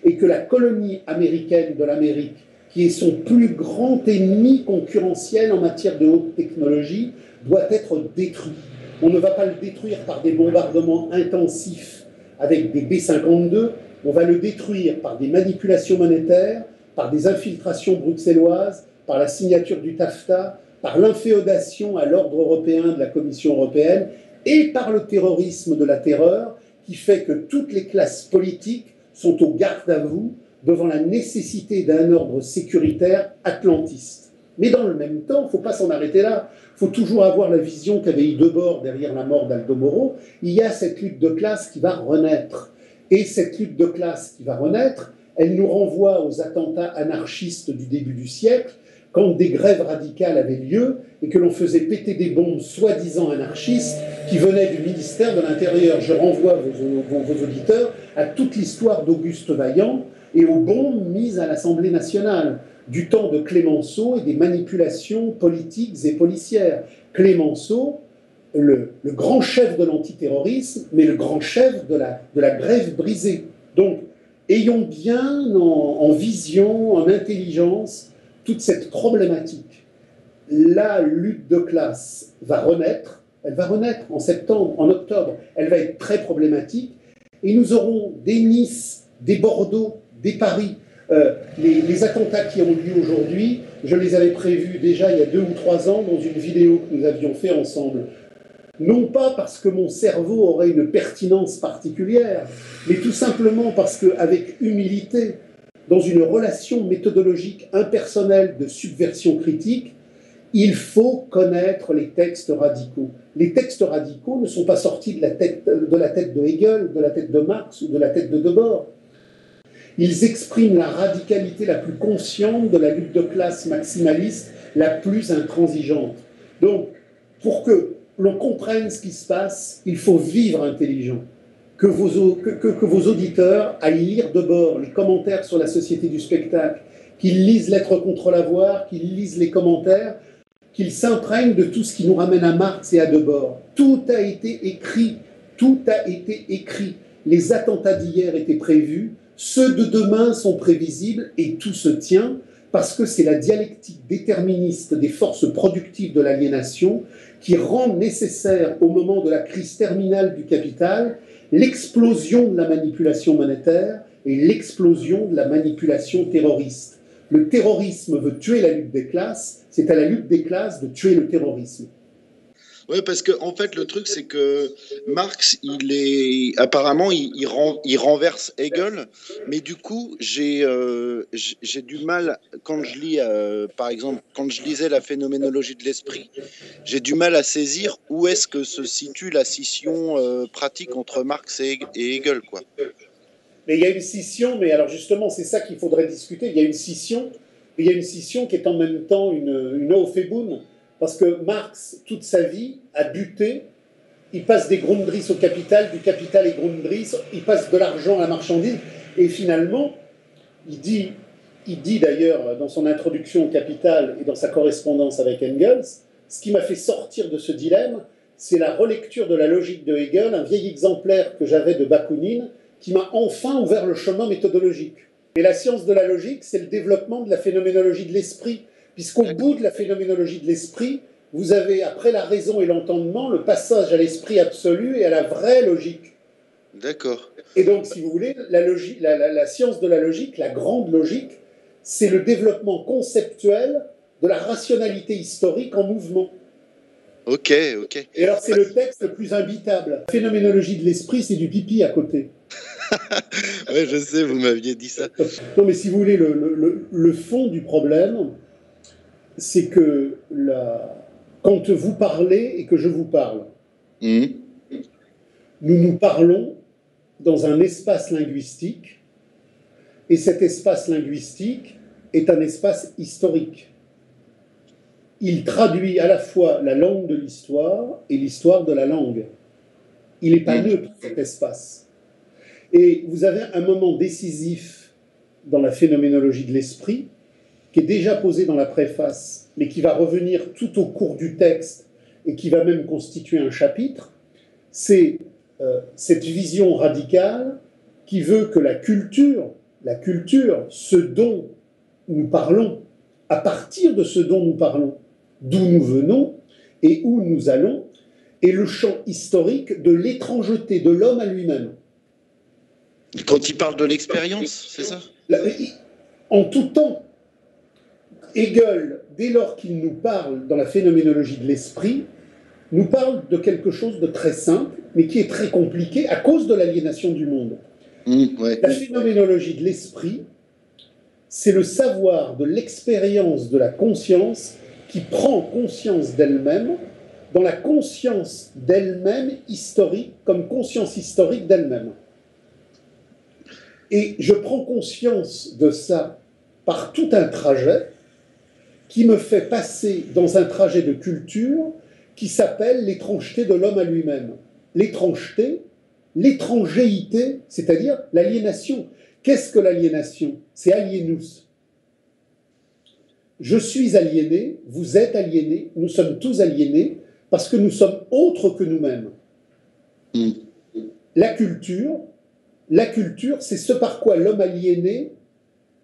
A: et que la colonie américaine de l'Amérique, qui est son plus grand ennemi concurrentiel en matière de haute technologie, doit être détruite. On ne va pas le détruire par des bombardements intensifs avec des B-52, on va le détruire par des manipulations monétaires, par des infiltrations bruxelloises, par la signature du TAFTA, par l'inféodation à l'ordre européen de la Commission européenne et par le terrorisme de la terreur qui fait que toutes les classes politiques sont au garde à vous devant la nécessité d'un ordre sécuritaire atlantiste. Mais dans le même temps, il ne faut pas s'en arrêter là. Il faut toujours avoir la vision qu'avait eu Debord derrière la mort d'Aldo Moro. Il y a cette lutte de classe qui va renaître. Et cette lutte de classe qui va renaître, elle nous renvoie aux attentats anarchistes du début du siècle, quand des grèves radicales avaient lieu et que l'on faisait péter des bombes soi-disant anarchistes qui venaient du ministère de l'Intérieur. Je renvoie vos auditeurs à toute l'histoire d'Auguste Vaillant et aux bombes mises à l'Assemblée nationale, du temps de Clémenceau et des manipulations politiques et policières. Clémenceau, le grand chef de l'antiterrorisme, mais le grand chef de la grève brisée. Donc, ayons bien en vision, en intelligence, toute cette problématique. La lutte de classe va renaître, elle va renaître en septembre, en octobre, elle va être très problématique, et nous aurons des Nice, des Bordeaux, des Paris. Les attentats qui ont lieu aujourd'hui, je les avais prévus déjà il y a 2 ou 3 ans dans une vidéo que nous avions fait ensemble. Non pas parce que mon cerveau aurait une pertinence particulière, mais tout simplement parce qu'avec humilité, dans une relation méthodologique impersonnelle de subversion critique, il faut connaître les textes radicaux. Les textes radicaux ne sont pas sortis de la tête de Hegel, de la tête de Marx ou de la tête de Debord. Ils expriment la radicalité la plus consciente de la lutte de classe maximaliste, la plus intransigeante. Donc, pour que l'on comprenne ce qui se passe, il faut vivre intelligent. Que vos auditeurs aillent lire Debord, les commentaires sur la société du spectacle, qu'ils lisent Lettres contre l'avoir, qu'ils lisent les commentaires, qu'ils s'imprègnent de tout ce qui nous ramène à Marx et à Debord. Tout a été écrit, tout a été écrit. Les attentats d'hier étaient prévus, ceux de demain sont prévisibles et tout se tient parce que c'est la dialectique déterministe des forces productives de l'aliénation qui rend nécessaire, au moment de la crise terminale du capital, l'explosion de la manipulation monétaire et l'explosion de la manipulation terroriste. Le terrorisme veut tuer la lutte des classes, c'est à la lutte des classes de tuer le terrorisme.
B: Oui, parce que en fait, le truc, c'est que Marx, apparemment, il renverse Hegel, mais du coup, j'ai du mal, quand je lis, par exemple, quand je lisais la phénoménologie de l'esprit, j'ai du mal à saisir où est-ce que se situe la scission pratique entre Marx et Hegel, quoi.
A: Mais il y a une scission, mais alors justement, c'est ça qu'il faudrait discuter. Il y a une scission, mais il y a une scission qui est en même temps une Aufhebung, parce que Marx, toute sa vie, a buté. Il passe des Grundrisse au capital, du capital et Grundrisse, il passe de l'argent à la marchandise, et finalement, il dit d'ailleurs dans son introduction au Capital et dans sa correspondance avec Engels, ce qui m'a fait sortir de ce dilemme, c'est la relecture de la logique de Hegel, un vieil exemplaire que j'avais de Bakounine, qui m'a enfin ouvert le chemin méthodologique. Et la science de la logique, c'est le développement de la phénoménologie de l'esprit, puisqu'au bout de la phénoménologie de l'esprit, vous avez, après la raison et l'entendement, le passage à l'esprit absolu et à la vraie logique.
B: D'accord.
A: Et donc, si vous voulez, la science de la logique, la grande logique, c'est le développement conceptuel de la rationalité historique en mouvement.
B: Ok.
A: Et alors, c'est le texte le plus imbitable. La phénoménologie de l'esprit, c'est du pipi à côté.
B: Oui, je sais, vous m'aviez dit ça.
A: Non, mais si vous voulez, le fond du problème, c'est que quand vous parlez et que je vous parle, nous nous parlons dans un espace linguistique, et cet espace linguistique est un espace historique. Il traduit à la fois la langue de l'histoire et l'histoire de la langue. Il n'est pas neutre, cet espace. Et vous avez un moment décisif dans la phénoménologie de l'esprit, qui est déjà posé dans la préface, mais qui va revenir tout au cours du texte et qui va même constituer un chapitre, c'est cette vision radicale qui veut que la culture, ce dont nous parlons, à partir de ce dont nous parlons, d'où nous venons et où nous allons, est le champ historique de l'étrangeté de l'homme à lui-même.
B: Quand il parle de l'expérience, c'est ça ?
A: En tout temps, Hegel, dès lors qu'il nous parle dans la phénoménologie de l'esprit, nous parle de quelque chose de très simple, mais qui est très compliqué à cause de l'aliénation du monde. La phénoménologie de l'esprit, c'est le savoir de l'expérience de la conscience qui prend conscience d'elle-même, dans la conscience d'elle-même historique, comme conscience historique d'elle-même. Et je prends conscience de ça par tout un trajet qui me fait passer dans un trajet de culture qui s'appelle l'étrangeté de l'homme à lui-même. L'étrangeté, l'étrangéité, c'est-à-dire l'aliénation. Qu'est-ce que l'aliénation ? C'est alienus. Je suis aliéné, vous êtes aliéné, nous sommes tous aliénés parce que nous sommes autres que nous-mêmes. La culture, c'est ce par quoi l'homme aliéné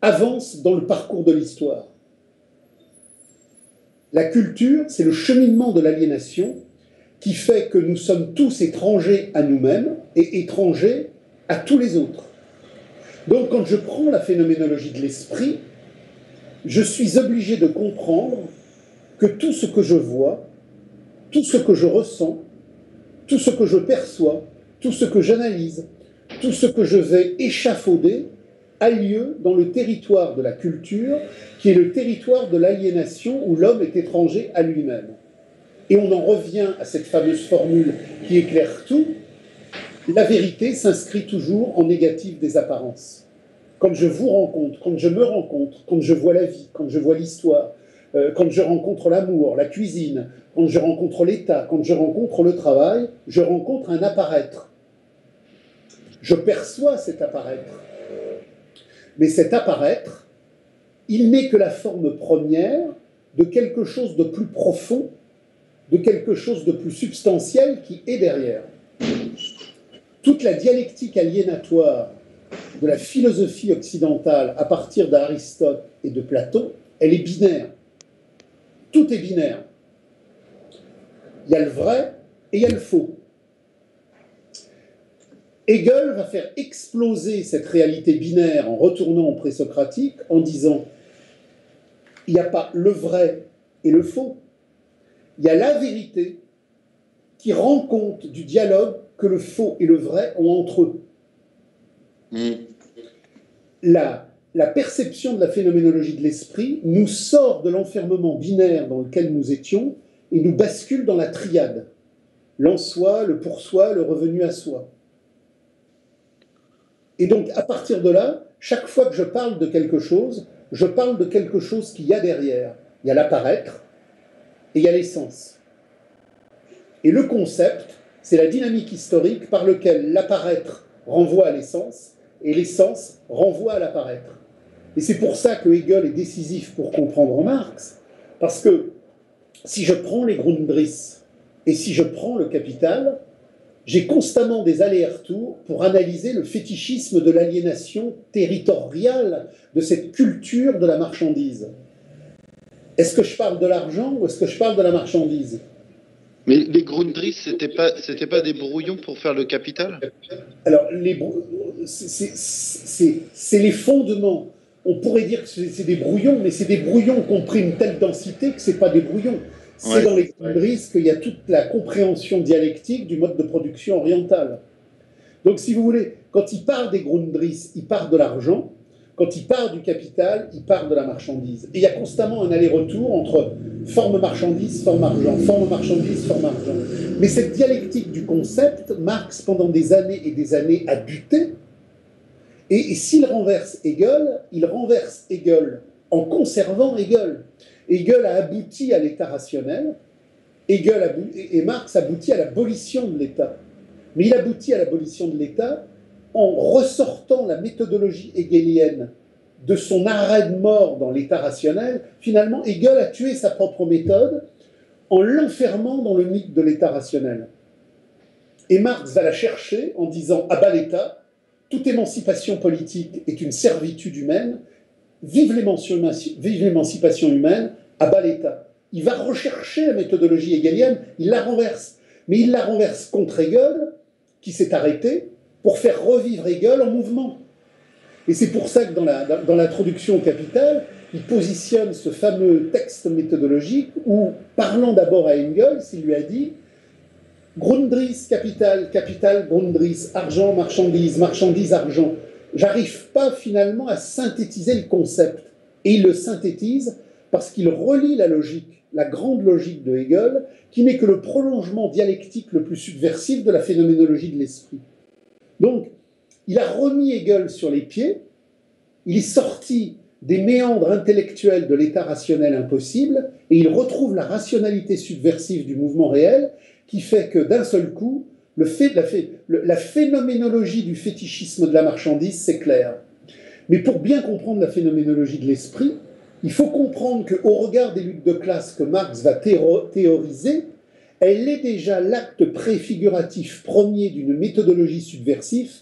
A: avance dans le parcours de l'histoire. La culture, c'est le cheminement de l'aliénation qui fait que nous sommes tous étrangers à nous-mêmes et étrangers à tous les autres. Donc, quand je prends la phénoménologie de l'esprit, je suis obligé de comprendre que tout ce que je vois, tout ce que je ressens, tout ce que je perçois, tout ce que j'analyse, tout ce que je vais échafauder a lieu dans le territoire de la culture, qui est le territoire de l'aliénation où l'homme est étranger à lui-même. Et on en revient à cette fameuse formule qui éclaire tout. La vérité s'inscrit toujours en négatif des apparences. Quand je vous rencontre, quand je me rencontre, quand je vois la vie, quand je vois l'histoire, quand je rencontre l'amour, la cuisine, quand je rencontre l'État, quand je rencontre le travail, je rencontre un apparaître. Je perçois cet apparaître. Mais cet apparaître, il n'est que la forme première de quelque chose de plus profond, de quelque chose de plus substantiel qui est derrière. Toute la dialectique aliénatoire de la philosophie occidentale à partir d'Aristote et de Platon, elle est binaire. Tout est binaire. Il y a le vrai et il y a le faux. Hegel va faire exploser cette réalité binaire en retournant au présocratique en disant il n'y a pas le vrai et le faux, il y a la vérité qui rend compte du dialogue que le faux et le vrai ont entre eux. La perception de la phénoménologie de l'esprit nous sort de l'enfermement binaire dans lequel nous étions et nous bascule dans la triade. L'en-soi, le pour-soi, le revenu à soi. Et donc, à partir de là, chaque fois que je parle de quelque chose, je parle de quelque chose qu'il y a derrière. Il y a l'apparaître et il y a l'essence. Et le concept, c'est la dynamique historique par laquelle l'apparaître renvoie à l'essence et l'essence renvoie à l'apparaître. Et c'est pour ça que Hegel est décisif pour comprendre Marx, parce que si je prends les Grundrisse et si je prends le Capital, j'ai constamment des allers-retours pour analyser le fétichisme de l'aliénation territoriale de cette culture de la marchandise. Est-ce que je parle de l'argent ou est-ce que je parle de la marchandise ?
B: Mais les Grundrisse, c'était pas des brouillons pour faire le Capital ?
A: Alors, c'est les fondements. On pourrait dire que c'est des brouillons, mais c'est des brouillons qui ont pris une telle densité que ce n'est pas des brouillons. C'est dans les Grundrisse qu'il y a toute la compréhension dialectique du mode de production oriental. Donc, si vous voulez, quand il part des Grundrisse, il part de l'argent. Quand il part du capital, il part de la marchandise. Et il y a constamment un aller-retour entre forme marchandise, forme argent, forme marchandise, forme argent. Mais cette dialectique du concept, Marx, pendant des années et des années, a buté. Et s'il renverse Hegel, il renverse Hegel en conservant Hegel. Hegel a abouti à l'état rationnel, et Marx aboutit à l'abolition de l'état. Mais il aboutit à l'abolition de l'état en ressortant la méthodologie hegelienne de son arrêt de mort dans l'état rationnel. Finalement, Hegel a tué sa propre méthode en l'enfermant dans le mythe de l'état rationnel. Et Marx va la chercher en disant « à bas l'état, toute émancipation politique est une servitude humaine, vive l'émancipation humaine, à bas l'état ». Il va rechercher la méthodologie hegelienne, il la renverse. Mais il la renverse contre Hegel, qui s'est arrêté, pour faire revivre Hegel en mouvement. Et c'est pour ça que dans l'introduction au Capital, il positionne ce fameux texte méthodologique où, parlant d'abord à Engels, il lui a dit Grundrisse, capital, capital, Grundrisse, argent, marchandise, marchandise, argent. J'arrive pas finalement à synthétiser le concept. Et il le synthétise parce qu'il relie la logique, la grande logique de Hegel, qui n'est que le prolongement dialectique le plus subversif de la phénoménologie de l'esprit. Donc, il a remis Hegel sur les pieds, il est sorti des méandres intellectuels de l'état rationnel impossible, et il retrouve la rationalité subversive du mouvement réel, qui fait que d'un seul coup, la phénoménologie du fétichisme de la marchandise s'éclaire. Mais pour bien comprendre la phénoménologie de l'esprit, il faut comprendre qu'au regard des luttes de classe que Marx va théoriser, elle est déjà l'acte préfiguratif premier d'une méthodologie subversive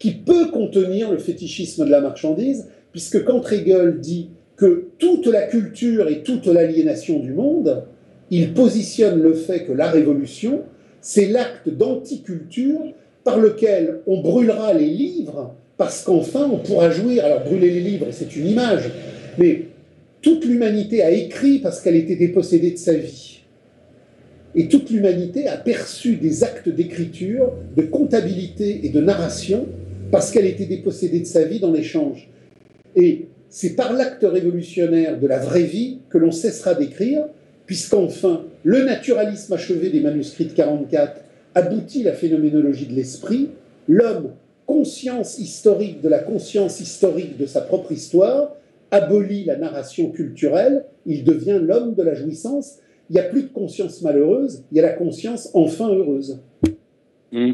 A: qui peut contenir le fétichisme de la marchandise, puisque quand Hegel dit que toute la culture et toute l'aliénation du monde, il positionne le fait que la révolution, c'est l'acte d'anticulture par lequel on brûlera les livres, parce qu'enfin on pourra jouir. Alors brûler les livres, c'est une image, mais toute l'humanité a écrit parce qu'elle était dépossédée de sa vie. Et toute l'humanité a perçu des actes d'écriture, de comptabilité et de narration parce qu'elle était dépossédée de sa vie dans l'échange. Et c'est par l'acte révolutionnaire de la vraie vie que l'on cessera d'écrire, puisqu'enfin, le naturalisme achevé des manuscrits de 1944 aboutit à la phénoménologie de l'esprit, l'homme, conscience historique de la conscience historique de sa propre histoire, abolit la narration culturelle, il devient l'homme de la jouissance. Il n'y a plus de conscience malheureuse, il y a la conscience enfin heureuse.
C: Mmh.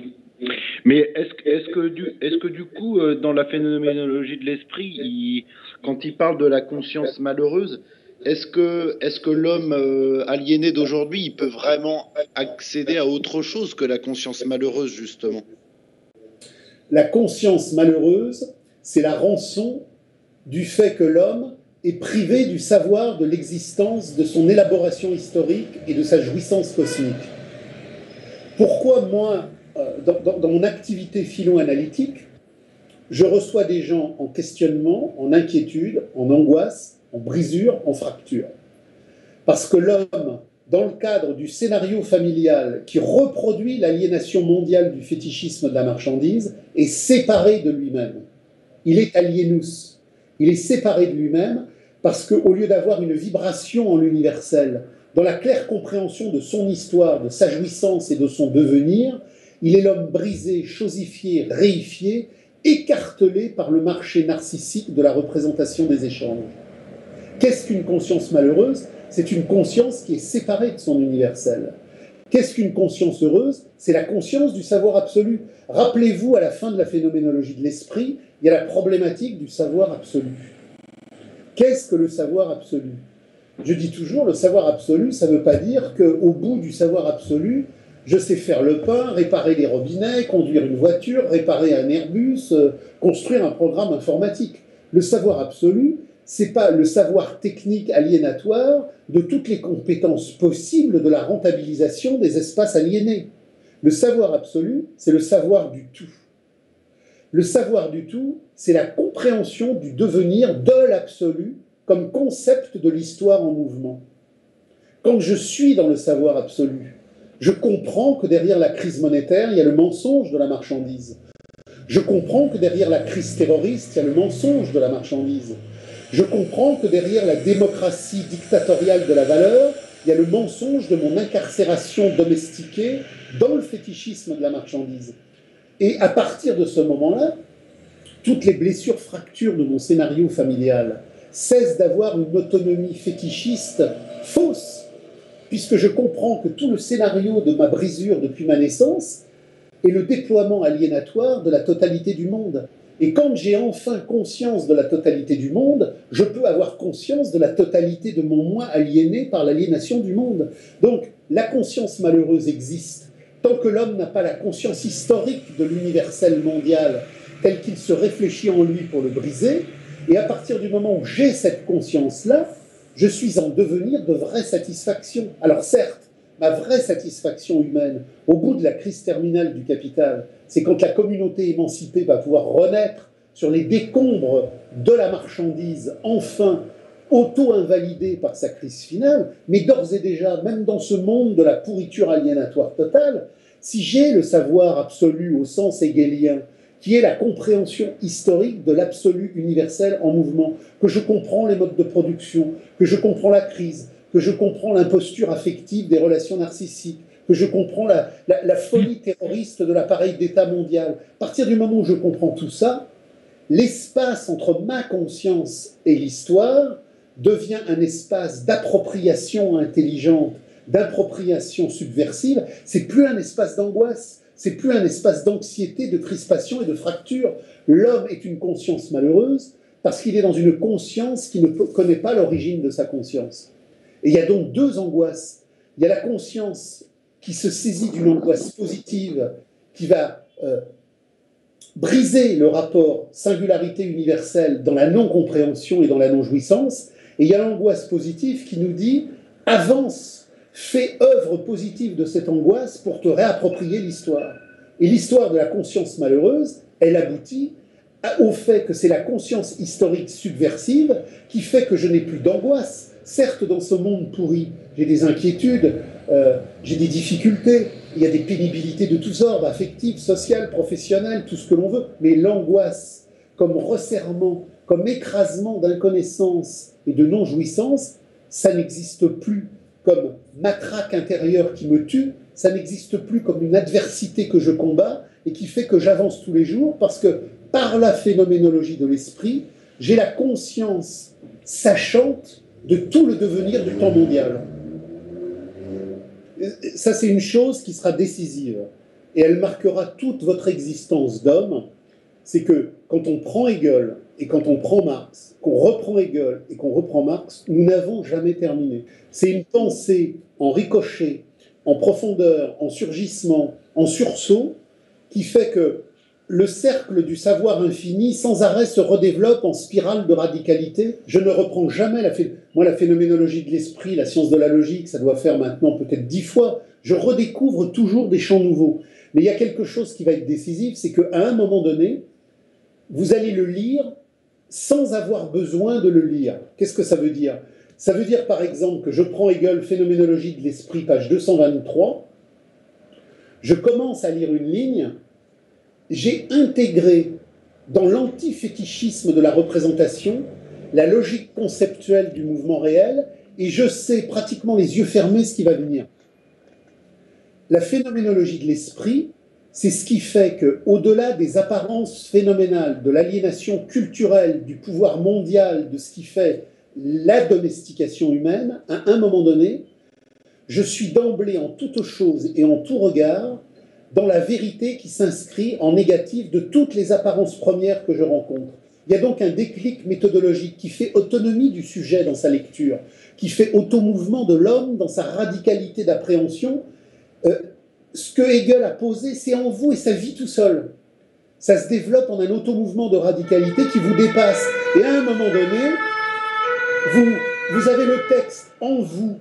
C: Mais est-ce que du coup, dans la phénoménologie de l'esprit, quand il parle de la conscience malheureuse, est-ce que l'homme aliéné d'aujourd'hui, il peut vraiment accéder à autre chose que la conscience malheureuse, justement?
A: La conscience malheureuse, c'est la rançon du fait que l'homme est privé du savoir de l'existence, de son élaboration historique et de sa jouissance cosmique. Pourquoi moi, dans mon activité philo-analytique, je reçois des gens en questionnement, en inquiétude, en angoisse, en brisure, en fracture? Parce que l'homme, dans le cadre du scénario familial qui reproduit l'aliénation mondiale du fétichisme de la marchandise, est séparé de lui-même. Il est alienus. Il est séparé de lui-même parce qu'au lieu d'avoir une vibration en l'universel, dans la claire compréhension de son histoire, de sa jouissance et de son devenir, il est l'homme brisé, chosifié, réifié, écartelé par le marché narcissique de la représentation des échanges. Qu'est-ce qu'une conscience malheureuse? C'est une conscience qui est séparée de son universel. Qu'est-ce qu'une conscience heureuse? C'est la conscience du savoir absolu. Rappelez-vous, à la fin de la phénoménologie de l'esprit, il y a la problématique du savoir absolu. Qu'est-ce que le savoir absolu? Je dis toujours, le savoir absolu, ça ne veut pas dire qu'au bout du savoir absolu, je sais faire le pain, réparer les robinets, conduire une voiture, réparer un Airbus, construire un programme informatique. Le savoir absolu, c'est pas le savoir technique aliénatoire de toutes les compétences possibles de la rentabilisation des espaces aliénés. Le savoir absolu, c'est le savoir du tout. Le savoir du tout, c'est la compréhension du devenir de l'absolu comme concept de l'histoire en mouvement. Quand je suis dans le savoir absolu, je comprends que derrière la crise monétaire, il y a le mensonge de la marchandise. Je comprends que derrière la crise terroriste, il y a le mensonge de la marchandise. Je comprends que derrière la démocratie dictatoriale de la valeur, il y a le mensonge de mon incarcération domestiquée dans le fétichisme de la marchandise. Et à partir de ce moment-là, toutes les blessures, fractures de mon scénario familial cessent d'avoir une autonomie fétichiste fausse, puisque je comprends que tout le scénario de ma brisure depuis ma naissance est le déploiement aliénatoire de la totalité du monde. Et quand j'ai enfin conscience de la totalité du monde, je peux avoir conscience de la totalité de mon moi aliéné par l'aliénation du monde. Donc, la conscience malheureuse existe. Tant que l'homme n'a pas la conscience historique de l'universel mondial tel qu'il se réfléchit en lui pour le briser, et à partir du moment où j'ai cette conscience-là, je suis en devenir de vraie satisfaction. Alors certes, ma vraie satisfaction humaine, au bout de la crise terminale du capital, c'est quand la communauté émancipée va pouvoir renaître sur les décombres de la marchandise, enfin auto-invalidée par sa crise finale, mais d'ores et déjà, même dans ce monde de la pourriture aliénatoire totale, si j'ai le savoir absolu au sens hegelien, qui est la compréhension historique de l'absolu universel en mouvement, que je comprends les modes de production, que je comprends la crise, que je comprends l'imposture affective des relations narcissiques, que je comprends la folie terroriste de l'appareil d'État mondial. À partir du moment où je comprends tout ça, l'espace entre ma conscience et l'histoire devient un espace d'appropriation intelligente, d'appropriation subversive. C'est plus un espace d'angoisse, c'est plus un espace d'anxiété, de crispation et de fracture. L'homme est une conscience malheureuse parce qu'il est dans une conscience qui ne connaît pas l'origine de sa conscience. Et il y a donc deux angoisses. Il y a la conscience qui se saisit d'une angoisse positive, qui va briser le rapport singularité universelle dans la non-compréhension et dans la non-jouissance. Et il y a l'angoisse positive qui nous dit « avance ». Fais œuvre positive de cette angoisse pour te réapproprier l'histoire. Et l'histoire de la conscience malheureuse, elle aboutit au fait que c'est la conscience historique subversive qui fait que je n'ai plus d'angoisse. Certes, dans ce monde pourri, j'ai des inquiétudes, j'ai des difficultés, il y a des pénibilités de tous ordres, affectives, sociales, professionnelles, tout ce que l'on veut, mais l'angoisse, comme resserrement, comme écrasement d'inconnaissance et de non-jouissance, ça n'existe plus comme matraque intérieure qui me tue, ça n'existe plus comme une adversité que je combats et qui fait que j'avance tous les jours parce que par la phénoménologie de l'esprit, j'ai la conscience sachante de tout le devenir du temps mondial. Ça, c'est une chose qui sera décisive. Et elle marquera toute votre existence d'homme. C'est que quand on prend Hegel et quand on prend Marx, qu'on reprend Hegel et qu'on reprend Marx, nous n'avons jamais terminé. C'est une pensée en ricochet, en profondeur, en surgissement, en sursaut, qui fait que le cercle du savoir infini sans arrêt se redéveloppe en spirale de radicalité. Je ne reprends jamais la phénoménologie de l'esprit, la science de la logique, ça doit faire maintenant peut-être 10 fois. Je redécouvre toujours des champs nouveaux. Mais il y a quelque chose qui va être décisif, c'est qu'à un moment donné, vous allez le lire sans avoir besoin de le lire. Qu'est-ce que ça veut dire? Ça veut dire par exemple que je prends Hegel, Phénoménologie de l'esprit, page 223, je commence à lire une ligne, j'ai intégré dans l'antifétichisme de la représentation la logique conceptuelle du mouvement réel et je sais pratiquement les yeux fermés ce qui va venir. La phénoménologie de l'esprit, c'est ce qui fait qu'au-delà des apparences phénoménales, de l'aliénation culturelle, du pouvoir mondial, de ce qui fait la domestication humaine, à un moment donné, je suis d'emblée en toute chose et en tout regard dans la vérité qui s'inscrit en négatif de toutes les apparences premières que je rencontre. Il y a donc un déclic méthodologique qui fait autonomie du sujet dans sa lecture, qui fait automouvement de l'homme dans sa radicalité d'appréhension. Ce que Hegel a posé, c'est en vous et ça vit tout seul. Ça se développe en un automouvement de radicalité qui vous dépasse. Et à un moment donné, vous avez le texte en vous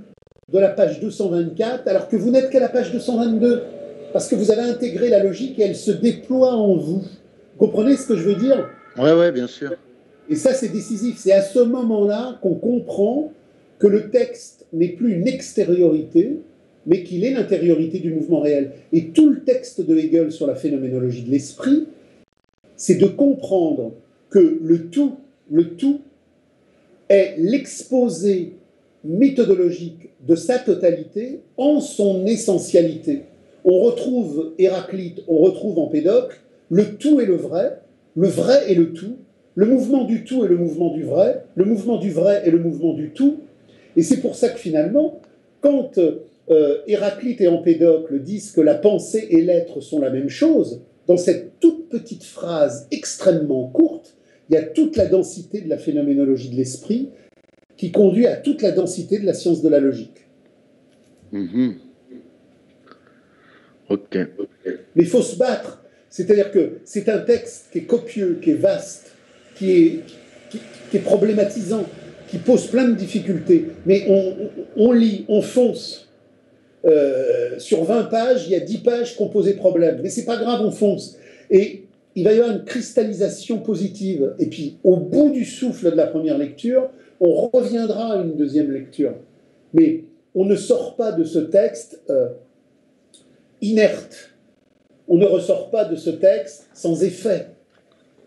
A: de la page 224, alors que vous n'êtes qu'à la page 222, parce que vous avez intégré la logique et elle se déploie en vous. Vous comprenez ce que je veux dire?
C: Ouais, bien sûr.
A: Et ça, c'est décisif. C'est à ce moment-là qu'on comprend que le texte n'est plus une extériorité, mais qu'il est l'intériorité du mouvement réel. Et tout le texte de Hegel sur la phénoménologie de l'esprit, c'est de comprendre que le tout est l'exposé méthodologique de sa totalité en son essentialité. On retrouve Héraclite, on retrouve Empédocle, le tout et le vrai et le tout, le mouvement du tout et le mouvement du vrai et le mouvement du tout. Et c'est pour ça que finalement, quand Héraclite et Empédocle disent que la pensée et l'être sont la même chose, dans cette toute petite phrase extrêmement courte, il y a toute la densité de la phénoménologie de l'esprit qui conduit à toute la densité de la science de la logique.
C: Ok.
A: Mais il faut se battre. C'est-à-dire que c'est un texte qui est copieux, qui est vaste, qui est problématisant, qui pose plein de difficultés. Mais on lit, on fonce. Sur 20 pages, il y a 10 pages qui ont posé problème. Mais c'est pas grave, on fonce. Et il va y avoir une cristallisation positive. Et puis, au bout du souffle de la première lecture, on reviendra à une deuxième lecture. Mais on ne sort pas de ce texte inerte. On ne ressort pas de ce texte sans effet.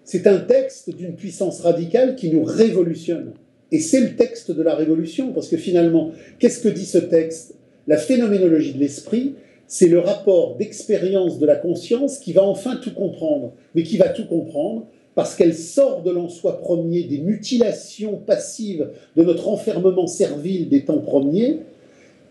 A: C'est un texte d'une puissance radicale qui nous révolutionne. Et c'est le texte de la révolution, parce que finalement, qu'est-ce que dit ce texte? La phénoménologie de l'esprit, c'est le rapport d'expérience de la conscience qui va enfin tout comprendre, mais qui va tout comprendre parce qu'elle sort de l'en-soi premier, des mutilations passives de notre enfermement servile des temps premiers,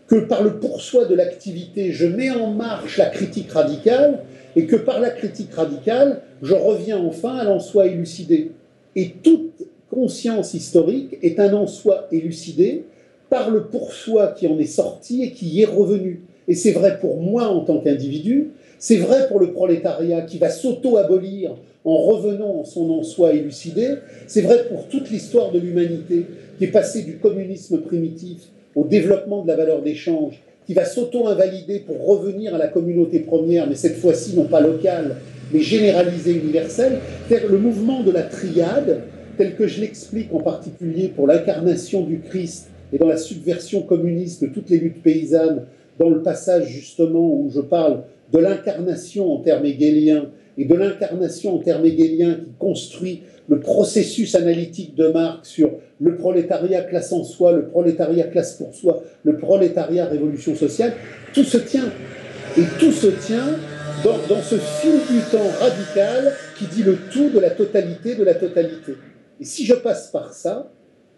A: que par le pourçoi de l'activité, je mets en marche la critique radicale, et que par la critique radicale, je reviens enfin à l'en-soi élucidé. Et toute conscience historique est un en-soi élucidé par le pour-soi qui en est sorti et qui y est revenu. Et c'est vrai pour moi en tant qu'individu, c'est vrai pour le prolétariat qui va s'auto-abolir en revenant en son en-soi élucidé, c'est vrai pour toute l'histoire de l'humanité qui est passée du communisme primitif au développement de la valeur d'échange, qui va s'auto-invalider pour revenir à la communauté première, mais cette fois-ci non pas locale, mais généralisée, universelle. C'est-à-dire le mouvement de la triade, tel que je l'explique en particulier pour l'incarnation du Christ et dans la subversion communiste de toutes les luttes paysannes, dans le passage justement où je parle de l'incarnation en termes hegéliens et de l'incarnation en termes hegéliens qui construit le processus analytique de Marx sur le prolétariat classe en soi, le prolétariat classe pour soi, le prolétariat révolution sociale, tout se tient. Et tout se tient dans ce fil du temps radical qui dit le tout de la totalité de la totalité. Et si je passe par ça,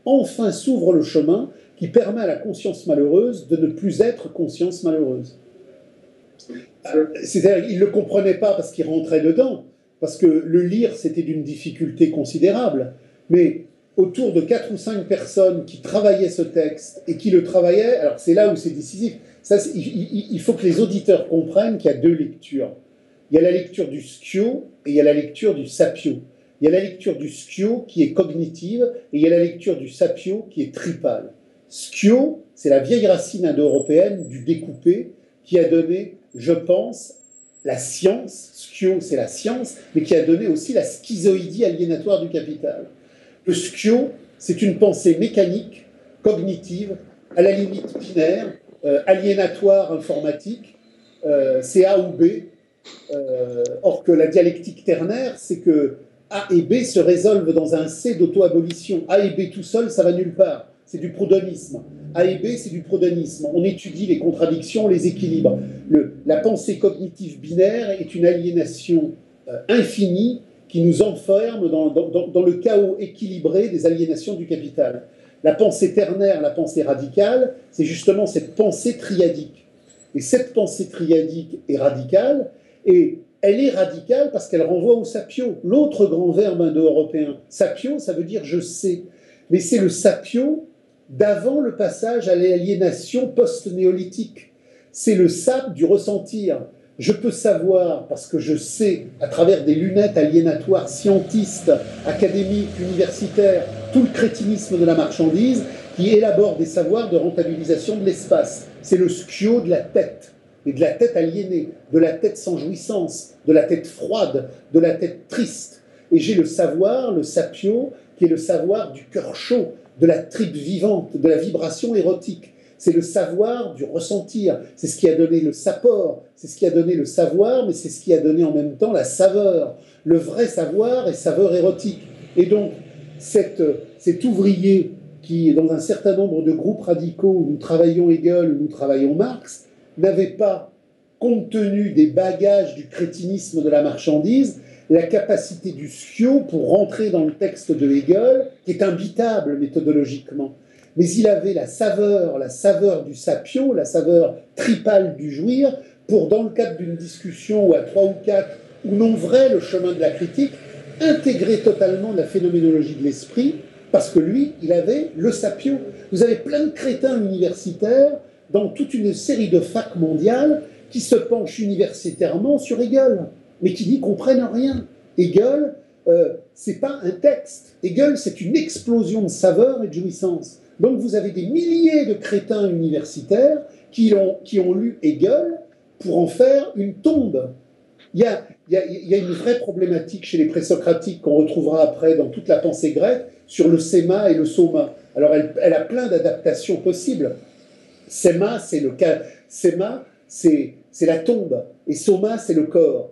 A: enfin s'ouvre le chemin qui permet à la conscience malheureuse de ne plus être conscience malheureuse. C'est-à-dire qu'il ne le comprenait pas parce qu'il rentrait dedans, parce que le lire, c'était d'une difficulté considérable. Mais autour de 4 ou 5 personnes qui travaillaient ce texte et qui le travaillaient, alors c'est là où c'est décisif. Ça, il faut que les auditeurs comprennent qu'il y a 2 lectures. Il y a la lecture du Schio et il y a la lecture du Sapio. Il y a la lecture du Schio qui est cognitive et il y a la lecture du Sapio qui est tripale. Schio, c'est la vieille racine indo-européenne du découpé qui a donné, je pense, la science. Schio, c'est la science, mais qui a donné aussi la schizoïdie aliénatoire du capital. Le Schio, c'est une pensée mécanique, cognitive, à la limite binaire, aliénatoire informatique, c'est A ou B. Or que la dialectique ternaire, c'est que A et B se résolvent dans un C d'auto-abolition. A et B tout seul, ça va nulle part. C'est du proudhonisme. A et B, c'est du proudhonisme. On étudie les contradictions, les équilibres. La pensée cognitive binaire est une aliénation infinie qui nous enferme dans le chaos équilibré des aliénations du capital. La pensée ternaire, la pensée radicale, c'est justement cette pensée triadique. Et cette pensée triadique est radicale, et elle est radicale parce qu'elle renvoie au sapio, l'autre grand verbe indo-européen. Sapio, ça veut dire je sais. Mais c'est le sapio d'avant le passage à l'aliénation post-néolithique. C'est le sap du ressentir. Je peux savoir, parce que je sais, à travers des lunettes aliénatoires scientistes, académiques, universitaires, tout le crétinisme de la marchandise qui élabore des savoirs de rentabilisation de l'espace. C'est le schio de la tête, et de la tête aliénée, de la tête sans jouissance, de la tête froide, de la tête triste. Et j'ai le savoir, le sapio, qui est le savoir du cœur chaud, de la tripe vivante, de la vibration érotique. C'est le savoir du ressentir. C'est ce qui a donné le sapor, c'est ce qui a donné le savoir, mais c'est ce qui a donné en même temps la saveur. Le vrai savoir est saveur érotique. Et donc, cet ouvrier qui, dans un certain nombre de groupes radicaux où nous travaillons Hegel, où nous travaillons Marx, n'avait pas, compte tenu des bagages du crétinisme de la marchandise, la capacité du schio pour rentrer dans le texte de Hegel, qui est imbitable méthodologiquement. Mais il avait la saveur du sapio, la saveur tripale du jouir, pour, dans le cadre d'une discussion ou à 3 ou 4, où non vrai le chemin de la critique, intégrer totalement la phénoménologie de l'esprit, parce que lui, il avait le sapio. Vous avez plein de crétins universitaires dans toute une série de facs mondiales qui se penchent universitairement sur Hegel, mais qui n'y comprennent rien. Hegel, c'est pas un texte. Hegel, c'est une explosion de saveur et de jouissance. Donc vous avez des milliers de crétins universitaires qui ont lu Hegel pour en faire une tombe. Il y a une vraie problématique chez les présocratiques qu'on retrouvera après dans toute la pensée grecque sur le séma et le soma. Alors elle a plein d'adaptations possibles. Séma, c'est la tombe, et soma, c'est le corps.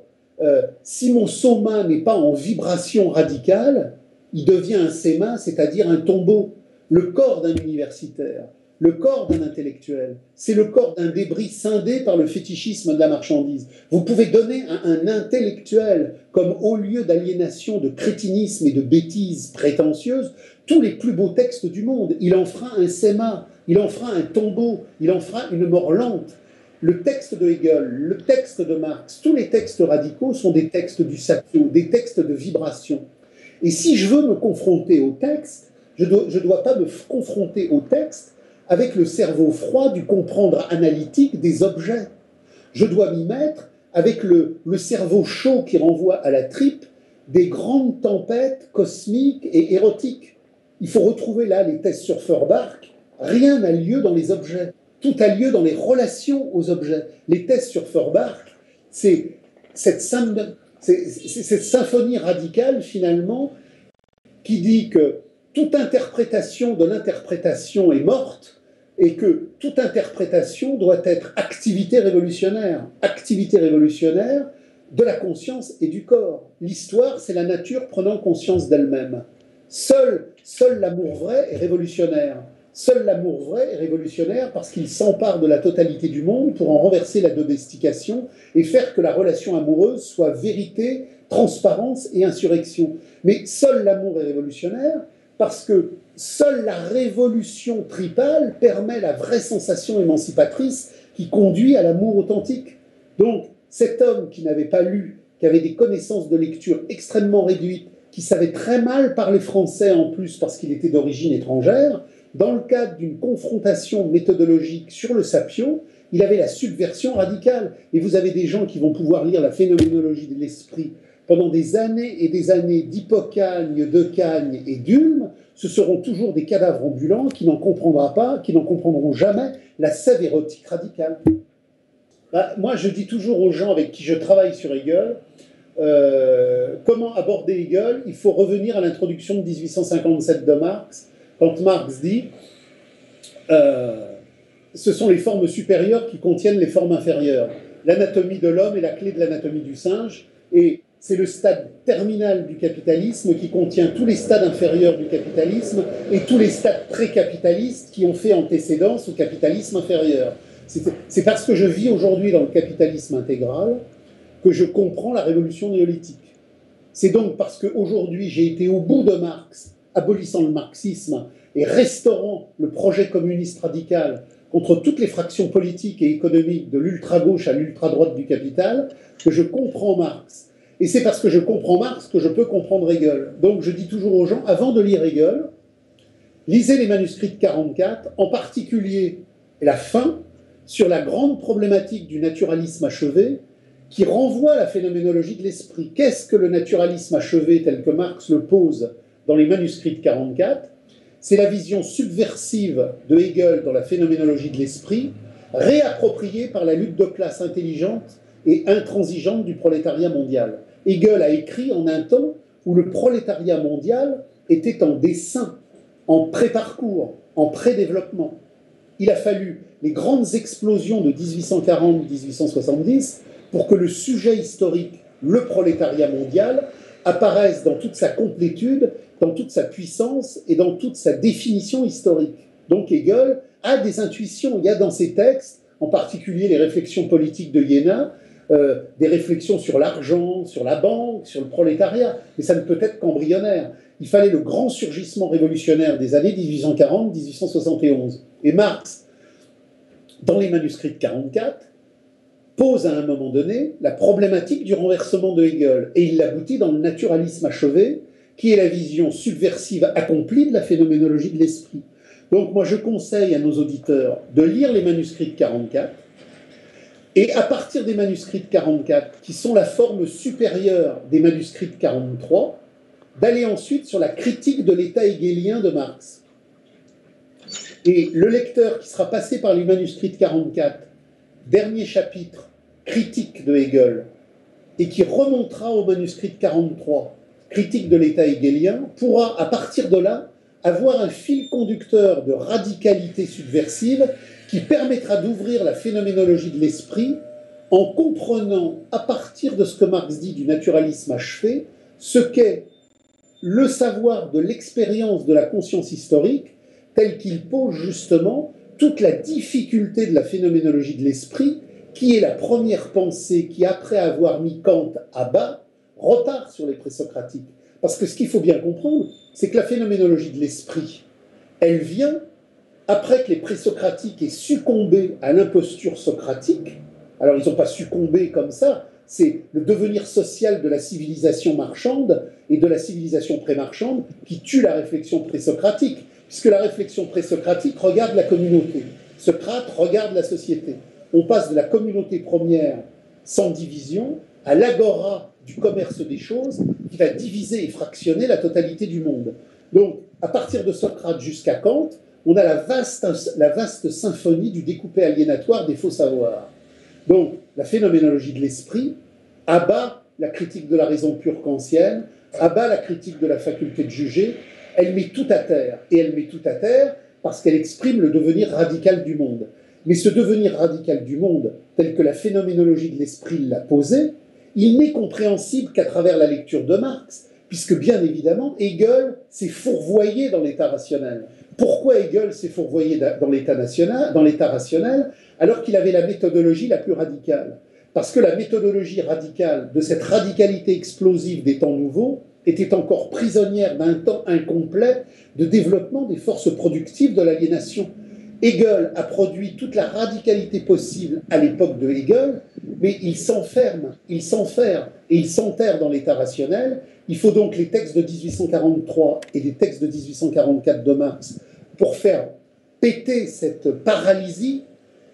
A: Si mon soma n'est pas en vibration radicale, il devient un séma, c'est-à-dire un tombeau. Le corps d'un universitaire, le corps d'un intellectuel, c'est le corps d'un débris scindé par le fétichisme de la marchandise. Vous pouvez donner à un intellectuel comme haut lieu d'aliénation, de crétinisme et de bêtises prétentieuses tous les plus beaux textes du monde. Il en fera un séma, il en fera un tombeau, il en fera une mort lente. Le texte de Hegel, le texte de Marx, tous les textes radicaux sont des textes du sapio, des textes de vibration. Et si je veux me confronter au texte, je ne dois pas me confronter au texte avec le cerveau froid du comprendre analytique des objets. Je dois m'y mettre avec le cerveau chaud qui renvoie à la tripe des grandes tempêtes cosmiques et érotiques. Il faut retrouver là les thèses sur Feuerbach. Rien n'a lieu dans les objets. Tout a lieu dans les relations aux objets. Les thèses sur Feuerbach, c'est cette symphonie radicale, finalement, qui dit que toute interprétation de l'interprétation est morte et que toute interprétation doit être activité révolutionnaire de la conscience et du corps. L'histoire, c'est la nature prenant conscience d'elle-même. Seul l'amour vrai est révolutionnaire. Seul l'amour vrai est révolutionnaire parce qu'il s'empare de la totalité du monde pour en renverser la domestication et faire que la relation amoureuse soit vérité transparence et insurrection. Mais seul l'amour est révolutionnaire, parce que seule la révolution tripale permet la vraie sensation émancipatrice qui conduit à l'amour authentique. Donc, cet homme qui n'avait pas lu, qui avait des connaissances de lecture extrêmement réduites, qui savait très mal parler français en plus parce qu'il était d'origine étrangère, dans le cadre d'une confrontation méthodologique sur le sapio, il avait la subversion radicale. Et vous avez des gens qui vont pouvoir lire la phénoménologie de l'esprit pendant des années et des années d'Hippocagne, de Cagne et d'Ulm. Ce seront toujours des cadavres ambulants qui n'en comprendront jamais la sève érotique radicale. Moi, je dis toujours aux gens avec qui je travaille sur Hegel, comment aborder Hegel? Il faut revenir à l'introduction de 1857 de Marx, quand Marx dit ce sont les formes supérieures qui contiennent les formes inférieures. L'anatomie de l'homme est la clé de l'anatomie du singe, et c'est le stade terminal du capitalisme qui contient tous les stades inférieurs du capitalisme et tous les stades pré-capitalistes qui ont fait antécédence au capitalisme inférieur. C'est parce que je vis aujourd'hui dans le capitalisme intégral que je comprends la révolution néolithique. C'est donc parce qu'aujourd'hui j'ai été au bout de Marx, abolissant le marxisme et restaurant le projet communiste radical contre toutes les fractions politiques et économiques de l'ultra-gauche à l'ultra-droite du capital, que je comprends Marx. Et c'est parce que je comprends Marx que je peux comprendre Hegel. Donc je dis toujours aux gens, avant de lire Hegel, lisez les manuscrits de 44, en particulier la fin, sur la grande problématique du naturalisme achevé, qui renvoie à la phénoménologie de l'esprit. Qu'est-ce que le naturalisme achevé tel que Marx le pose dans les manuscrits de 44? C'est la vision subversive de Hegel dans la phénoménologie de l'esprit, réappropriée par la lutte de classe intelligente et intransigeante du prolétariat mondial. Hegel a écrit en un temps où le prolétariat mondial était en dessin, en pré-parcours, en pré-développement. Il a fallu les grandes explosions de 1840-1870 pour que le sujet historique, le prolétariat mondial, apparaisse dans toute sa complétude, dans toute sa puissance et dans toute sa définition historique. Donc Hegel a des intuitions, il y a dans ses textes, en particulier les réflexions politiques de Iéna, des réflexions sur l'argent, sur la banque, sur le prolétariat, mais ça ne peut être qu'embryonnaire. Il fallait le grand surgissement révolutionnaire des années 1840-1871. Et Marx, dans les manuscrits de 44, pose à un moment donné la problématique du renversement de Hegel. Et il l'aboutit dans le naturalisme achevé, qui est la vision subversive accomplie de la phénoménologie de l'esprit. Donc moi je conseille à nos auditeurs de lire les manuscrits de 44, et à partir des manuscrits de 44, qui sont la forme supérieure des manuscrits de 43, d'aller ensuite sur la critique de l'état hegelien de Marx. Et le lecteur qui sera passé par les manuscrits de 44, dernier chapitre, critique de Hegel, et qui remontera au manuscrit de 43, critique de l'état hegelien, pourra, à partir de là, avoir un fil conducteur de radicalité subversive qui permettra d'ouvrir la phénoménologie de l'esprit en comprenant, à partir de ce que Marx dit du naturalisme achevé, ce qu'est le savoir de l'expérience de la conscience historique, tel qu'il pose justement toute la difficulté de la phénoménologie de l'esprit, qui est la première pensée qui, après avoir mis Kant à bas, repart sur les présocratiques. Parce que ce qu'il faut bien comprendre, c'est que la phénoménologie de l'esprit, elle vient après que les présocratiques aient succombé à l'imposture socratique. Alors ils n'ont pas succombé comme ça, c'est le devenir social de la civilisation marchande et de la civilisation pré-marchande qui tue la réflexion présocratique, puisque la réflexion présocratique regarde la communauté, Socrate regarde la société. On passe de la communauté première sans division à l'agora du commerce des choses qui va diviser et fractionner la totalité du monde. Donc, à partir de Socrate jusqu'à Kant, on a la vaste symphonie du découpé aliénatoire des faux savoirs. Donc, la phénoménologie de l'esprit abat la critique de la raison pure kantienne, abat la critique de la faculté de juger, elle met tout à terre. Et elle met tout à terre parce qu'elle exprime le devenir radical du monde. Mais ce devenir radical du monde, tel que la phénoménologie de l'esprit l'a posé, il n'est compréhensible qu'à travers la lecture de Marx, puisque bien évidemment, Hegel s'est fourvoyé dans l'état rationnel. Pourquoi Hegel s'est fourvoyé dans l'état rationnel alors qu'il avait la méthodologie la plus radicale? parce que la méthodologie radicale de cette radicalité explosive des temps nouveaux était encore prisonnière d'un temps incomplet de développement des forces productives de l'aliénation. Hegel a produit toute la radicalité possible à l'époque de Hegel, mais il s'enferme, il s'enferre et il s'enterre dans l'état rationnel. Il faut donc les textes de 1843 et les textes de 1844 de Marx pour faire péter cette paralysie,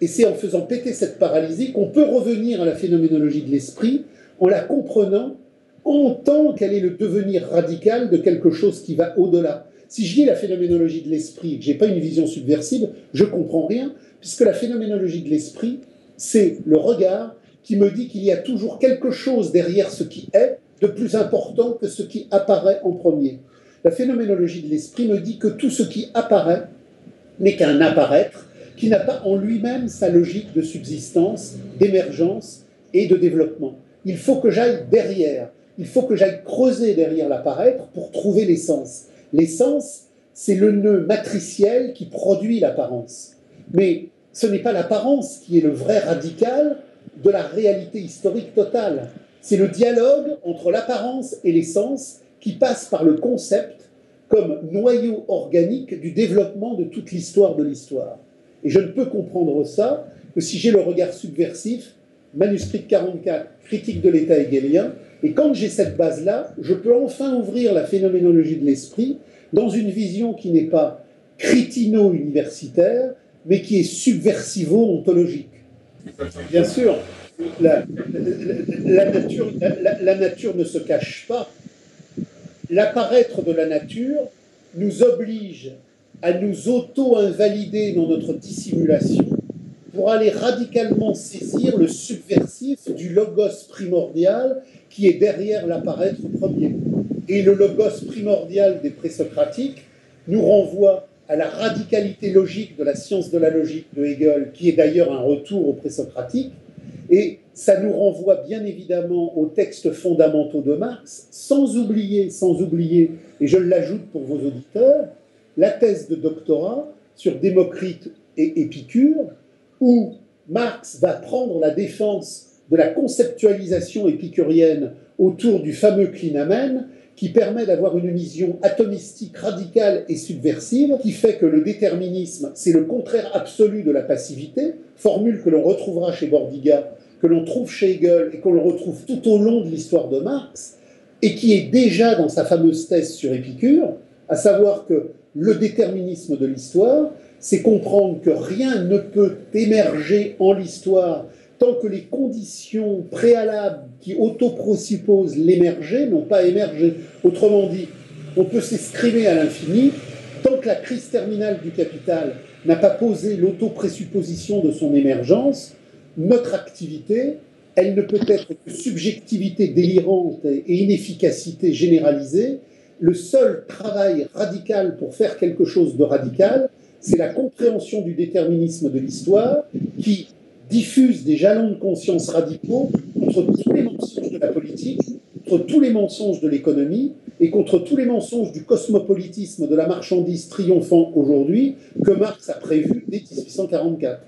A: et c'est en faisant péter cette paralysie qu'on peut revenir à la phénoménologie de l'esprit en la comprenant en tant qu'elle est le devenir radical de quelque chose qui va au-delà. Si je lis la phénoménologie de l'esprit et que je n'ai pas une vision subversive, je ne comprends rien, puisque la phénoménologie de l'esprit, c'est le regard qui me dit qu'il y a toujours quelque chose derrière ce qui est de plus important que ce qui apparaît en premier. La phénoménologie de l'esprit me dit que tout ce qui apparaît n'est qu'un apparaître qui n'a pas en lui-même sa logique de subsistance, d'émergence et de développement. Il faut que j'aille derrière, il faut que j'aille creuser derrière l'apparaître pour trouver l'essence. L'essence, c'est le nœud matriciel qui produit l'apparence. Mais ce n'est pas l'apparence qui est le vrai radical de la réalité historique totale. C'est le dialogue entre l'apparence et l'essence qui passe par le concept comme noyau organique du développement de toute l'histoire de l'histoire. Et je ne peux comprendre ça que si j'ai le regard subversif, manuscrit de 44, critique de l'état hegelien, et quand j'ai cette base-là, je peux enfin ouvrir la phénoménologie de l'esprit dans une vision qui n'est pas critino-universitaire, mais qui est subversivo-ontologique. Bien sûr, la nature ne se cache pas. L'apparaître de la nature nous oblige à nous auto-invalider dans notre dissimulation pour aller radicalement saisir le subversif du logos primordial qui est derrière l'apparaître premier. Et le logos primordial des présocratiques nous renvoie à la radicalité logique de la science de la logique de Hegel, qui est d'ailleurs un retour aux présocratiques, et ça nous renvoie bien évidemment aux textes fondamentaux de Marx, sans oublier, et je l'ajoute pour vos auditeurs, la thèse de doctorat sur Démocrite et Épicure, où Marx va prendre la défense de la conceptualisation épicurienne autour du fameux clinamen, qui permet d'avoir une vision atomistique radicale et subversive, qui fait que le déterminisme, c'est le contraire absolu de la passivité, formule que l'on retrouvera chez Bordiga, que l'on trouve chez Hegel et qu'on le retrouve tout au long de l'histoire de Marx, et qui est déjà dans sa fameuse thèse sur Épicure, à savoir que le déterminisme de l'histoire, c'est comprendre que rien ne peut émerger en l'histoire tant que les conditions préalables qui autoprésupposent l'émerger n'ont pas émergé. Autrement dit, on peut s'escrimer à l'infini, tant que la crise terminale du capital n'a pas posé l'autoprésupposition de son émergence, notre activité, elle ne peut être que subjectivité délirante et inefficacité généralisée. Le seul travail radical pour faire quelque chose de radical, c'est la compréhension du déterminisme de l'histoire qui diffuse des jalons de conscience radicaux contre tous les mensonges de la politique, contre tous les mensonges de l'économie et contre tous les mensonges du cosmopolitisme de la marchandise triomphant aujourd'hui que Marx a prévu dès 1844.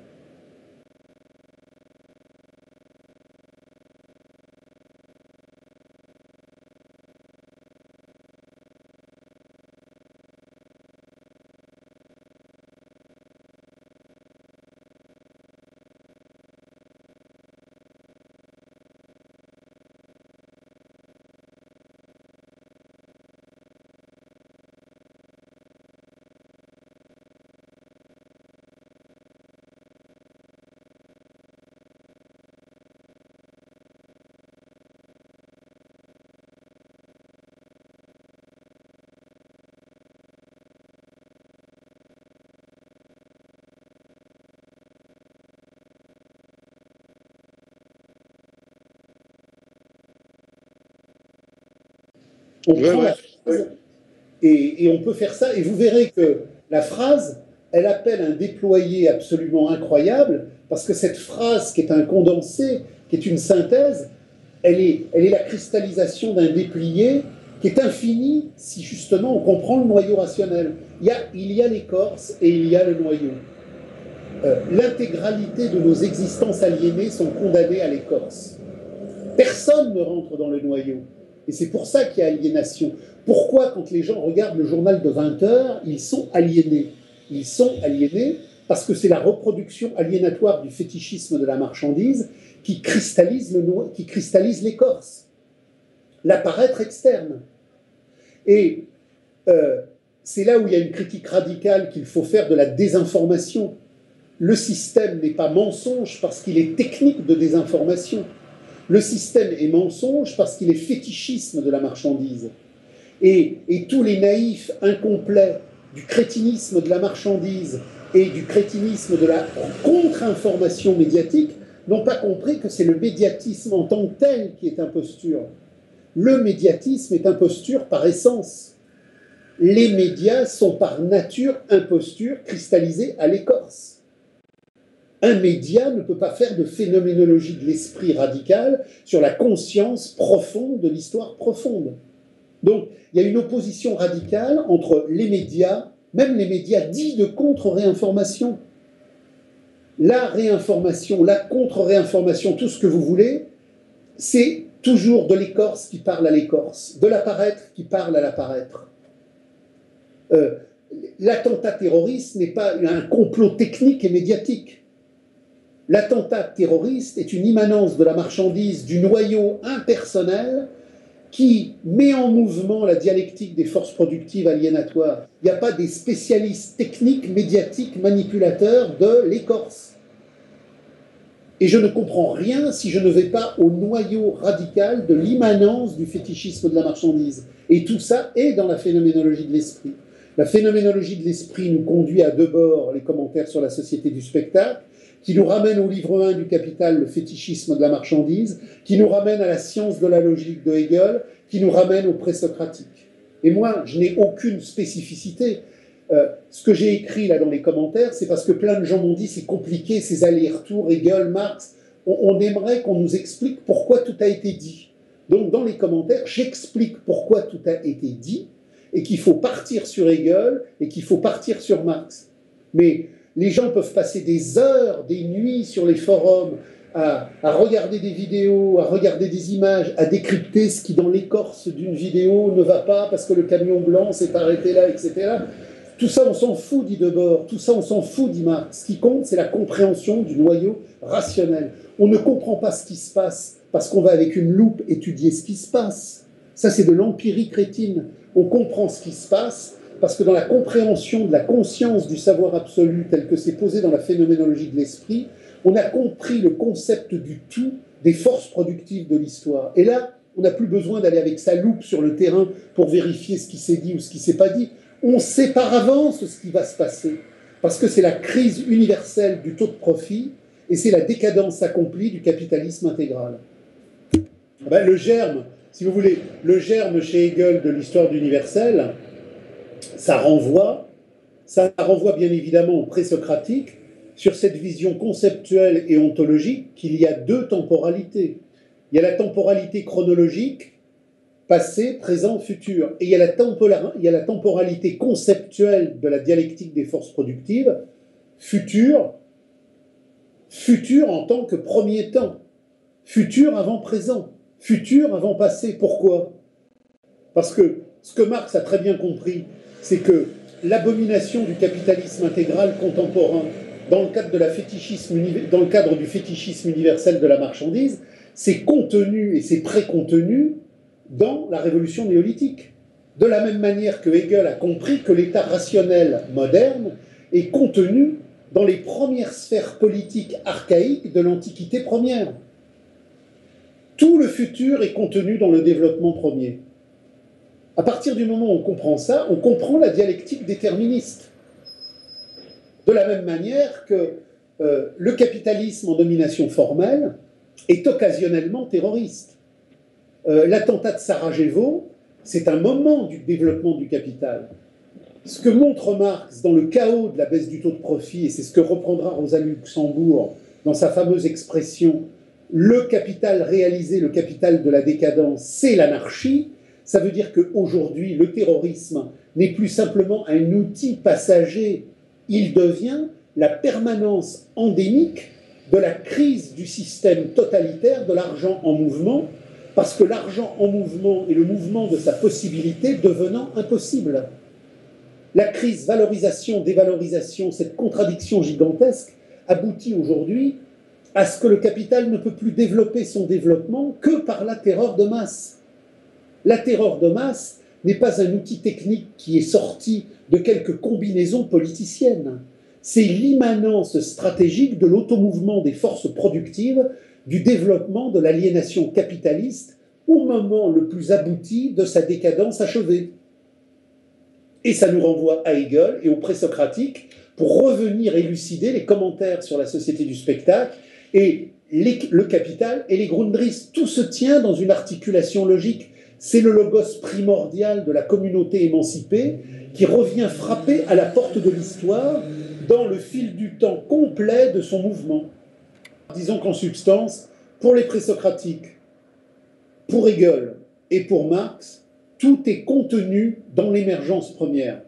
A: On prend la phrase et on peut faire ça, et vous verrez que la phrase, elle appelle un déployé absolument incroyable, parce que cette phrase qui est un condensé, qui est une synthèse, elle est la cristallisation d'un déplié qui est infini si justement on comprend le noyau rationnel. Il y a l'écorce et il y a le noyau. l'intégralité de nos existences aliénées sont condamnées à l'écorce. Personne ne rentre dans le noyau. Et c'est pour ça qu'il y a aliénation. Pourquoi, quand les gens regardent le journal de 20 heures, ils sont aliénés? Ils sont aliénés parce que c'est la reproduction aliénatoire du fétichisme de la marchandise qui cristallise l'écorce, l'apparaître externe. Et c'est là où il y a une critique radicale qu'il faut faire de la désinformation. Le système n'est pas mensonge parce qu'il est technique de désinformation. Le système est mensonge parce qu'il est fétichisme de la marchandise. Et tous les naïfs incomplets du crétinisme de la marchandise et du crétinisme de la contre-information médiatique n'ont pas compris que c'est le médiatisme en tant que tel qui est imposture. Le médiatisme est imposture par essence. Les médias sont par nature imposture cristallisée à l'écorce. Un média ne peut pas faire de phénoménologie de l'esprit radical sur la conscience profonde de l'histoire profonde. Donc, il y a une opposition radicale entre les médias, même les médias dits de contre-réinformation. La réinformation, la contre-réinformation, tout ce que vous voulez, c'est toujours de l'écorce qui parle à l'écorce, de l'apparaître qui parle à l'apparaître. L'attentat terroriste n'est pas un complot technique et médiatique. L'attentat terroriste est une immanence de la marchandise, du noyau impersonnel qui met en mouvement la dialectique des forces productives aliénatoires. Il n'y a pas des spécialistes techniques, médiatiques, manipulateurs de l'écorce. Et je ne comprends rien si je ne vais pas au noyau radical de l'immanence du fétichisme de la marchandise. Et tout ça est dans la phénoménologie de l'esprit. La phénoménologie de l'esprit nous conduit à deux bords, les commentaires sur la société du spectacle, qui nous ramène au livre 1 du Capital, le fétichisme de la marchandise, qui nous ramène à la science de la logique de Hegel, qui nous ramène au présocratique. Et moi, je n'ai aucune spécificité. Ce que j'ai écrit là dans les commentaires, c'est parce que plein de gens m'ont dit c'est compliqué, ces allers-retours, Hegel, Marx. On aimerait qu'on nous explique pourquoi tout a été dit. Donc dans les commentaires, j'explique pourquoi tout a été dit, et qu'il faut partir sur Hegel, et qu'il faut partir sur Marx. Mais les gens peuvent passer des heures, des nuits sur les forums à regarder des vidéos, à regarder des images, à décrypter ce qui dans l'écorce d'une vidéo ne va pas parce que le camion blanc s'est arrêté là, etc. Tout ça, on s'en fout, dit Debord. Tout ça, on s'en fout, dit Marx. Ce qui compte, c'est la compréhension du noyau rationnel. On ne comprend pas ce qui se passe parce qu'on va avec une loupe étudier ce qui se passe. Ça, c'est de l'empirie crétine. On comprend ce qui se passe parce que dans la compréhension de la conscience du savoir absolu tel que c'est posé dans la phénoménologie de l'esprit, on a compris le concept du tout des forces productives de l'histoire. Et là, on n'a plus besoin d'aller avec sa loupe sur le terrain pour vérifier ce qui s'est dit ou ce qui ne s'est pas dit. On sait par avance ce qui va se passer, parce que c'est la crise universelle du taux de profit et c'est la décadence accomplie du capitalisme intégral. Ben, le germe, si vous voulez, le germe chez Hegel de l'histoire d'universel, ça renvoie bien évidemment au présocratique sur cette vision conceptuelle et ontologique qu'il y a deux temporalités. Il y a la temporalité chronologique, passé, présent, futur. Et il y a la temporalité conceptuelle de la dialectique des forces productives, futur en tant que premier temps, futur avant présent, futur avant passé. Pourquoi? Parce que ce que Marx a très bien compris, c'est que l'abomination du capitalisme intégral contemporain, dans le cadre du fétichisme universel de la marchandise, c'est contenu et c'est précontenu dans la révolution néolithique. De la même manière que Hegel a compris que l'état rationnel moderne est contenu dans les premières sphères politiques archaïques de l'Antiquité première. Tout le futur est contenu dans le développement premier. À partir du moment où on comprend ça, on comprend la dialectique déterministe. De la même manière que le capitalisme en domination formelle est occasionnellement terroriste. L'attentat de Sarajevo, c'est un moment du développement du capital. Ce que montre Marx dans le chaos de la baisse du taux de profit, et c'est ce que reprendra Rosa Luxembourg dans sa fameuse expression « le capital réalisé, le capital de la décadence, c'est l'anarchie », ça veut dire qu'aujourd'hui, le terrorisme n'est plus simplement un outil passager, il devient la permanence endémique de la crise du système totalitaire de l'argent en mouvement, parce que l'argent en mouvement et le mouvement de sa possibilité devenant impossible. La crise valorisation-dévalorisation, cette contradiction gigantesque, aboutit aujourd'hui à ce que le capital ne peut plus développer son développement que par la terreur de masse. La terreur de masse n'est pas un outil technique qui est sorti de quelques combinaisons politiciennes. C'est l'immanence stratégique de l'automouvement des forces productives, du développement de l'aliénation capitaliste au moment le plus abouti de sa décadence achevée. Et ça nous renvoie à Hegel et aux présocratiques pour revenir élucider les commentaires sur la société du spectacle et le capital et les Grundrisse. Tout se tient dans une articulation logique. C'est le logos primordial de la communauté émancipée qui revient frapper à la porte de l'histoire dans le fil du temps complet de son mouvement. Disons qu'en substance, pour les présocratiques, pour Hegel et pour Marx, tout est contenu dans l'émergence première.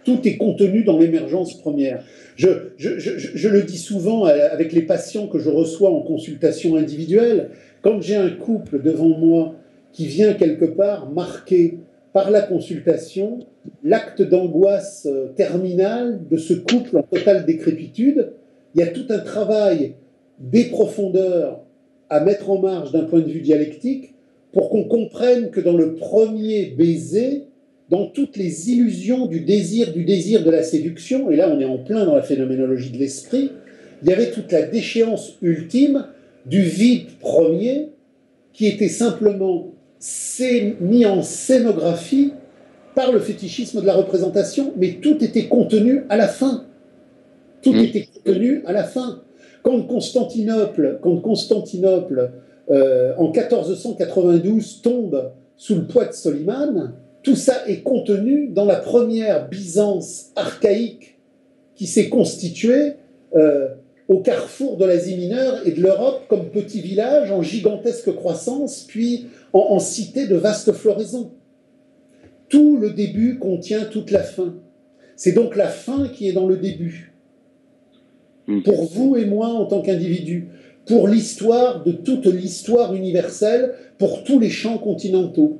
A: Tout est contenu dans l'émergence première. Je le dis souvent avec les patients que je reçois en consultation individuelle, quand j'ai un couple devant moi qui vient quelque part marquer par la consultation l'acte d'angoisse terminale de ce couple en totale décrépitude, il y a tout un travail des profondeurs à mettre en marge d'un point de vue dialectique pour qu'on comprenne que dans le premier baiser, dans toutes les illusions du désir de la séduction, et là on est en plein dans la phénoménologie de l'esprit, il y avait toute la déchéance ultime du vide premier qui était simplement mis en scénographie par le fétichisme de la représentation, mais tout était contenu à la fin. Tout était contenu à la fin. Quand Constantinople en 1492 tombe sous le poids de Soliman, tout ça est contenu dans la première Byzance archaïque qui s'est constituée au carrefour de l'Asie mineure et de l'Europe comme petit village en gigantesque croissance, puis en cité de vaste floraison. Tout le début contient toute la fin. C'est donc la fin qui est dans le début. Pour vous et moi en tant qu'individus, pour l'histoire de toute l'histoire universelle, pour tous les champs continentaux.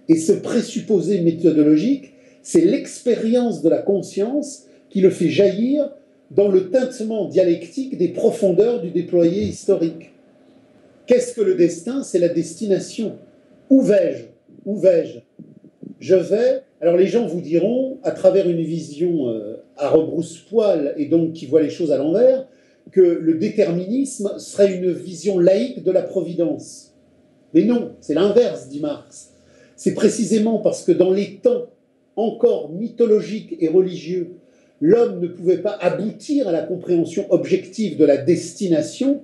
A: Et ce présupposé méthodologique, c'est l'expérience de la conscience qui le fait jaillir dans le tintement dialectique des profondeurs du déployé historique. Qu'est-ce que le destin? C'est la destination. Où vais-je? Où vais-je? Je vais... Alors les gens vous diront, à travers une vision à rebrousse-poil et donc qui voit les choses à l'envers, que le déterminisme serait une vision laïque de la providence. Mais non, c'est l'inverse, dit Marx. C'est précisément parce que dans les temps encore mythologiques et religieux, l'homme ne pouvait pas aboutir à la compréhension objective de la destination,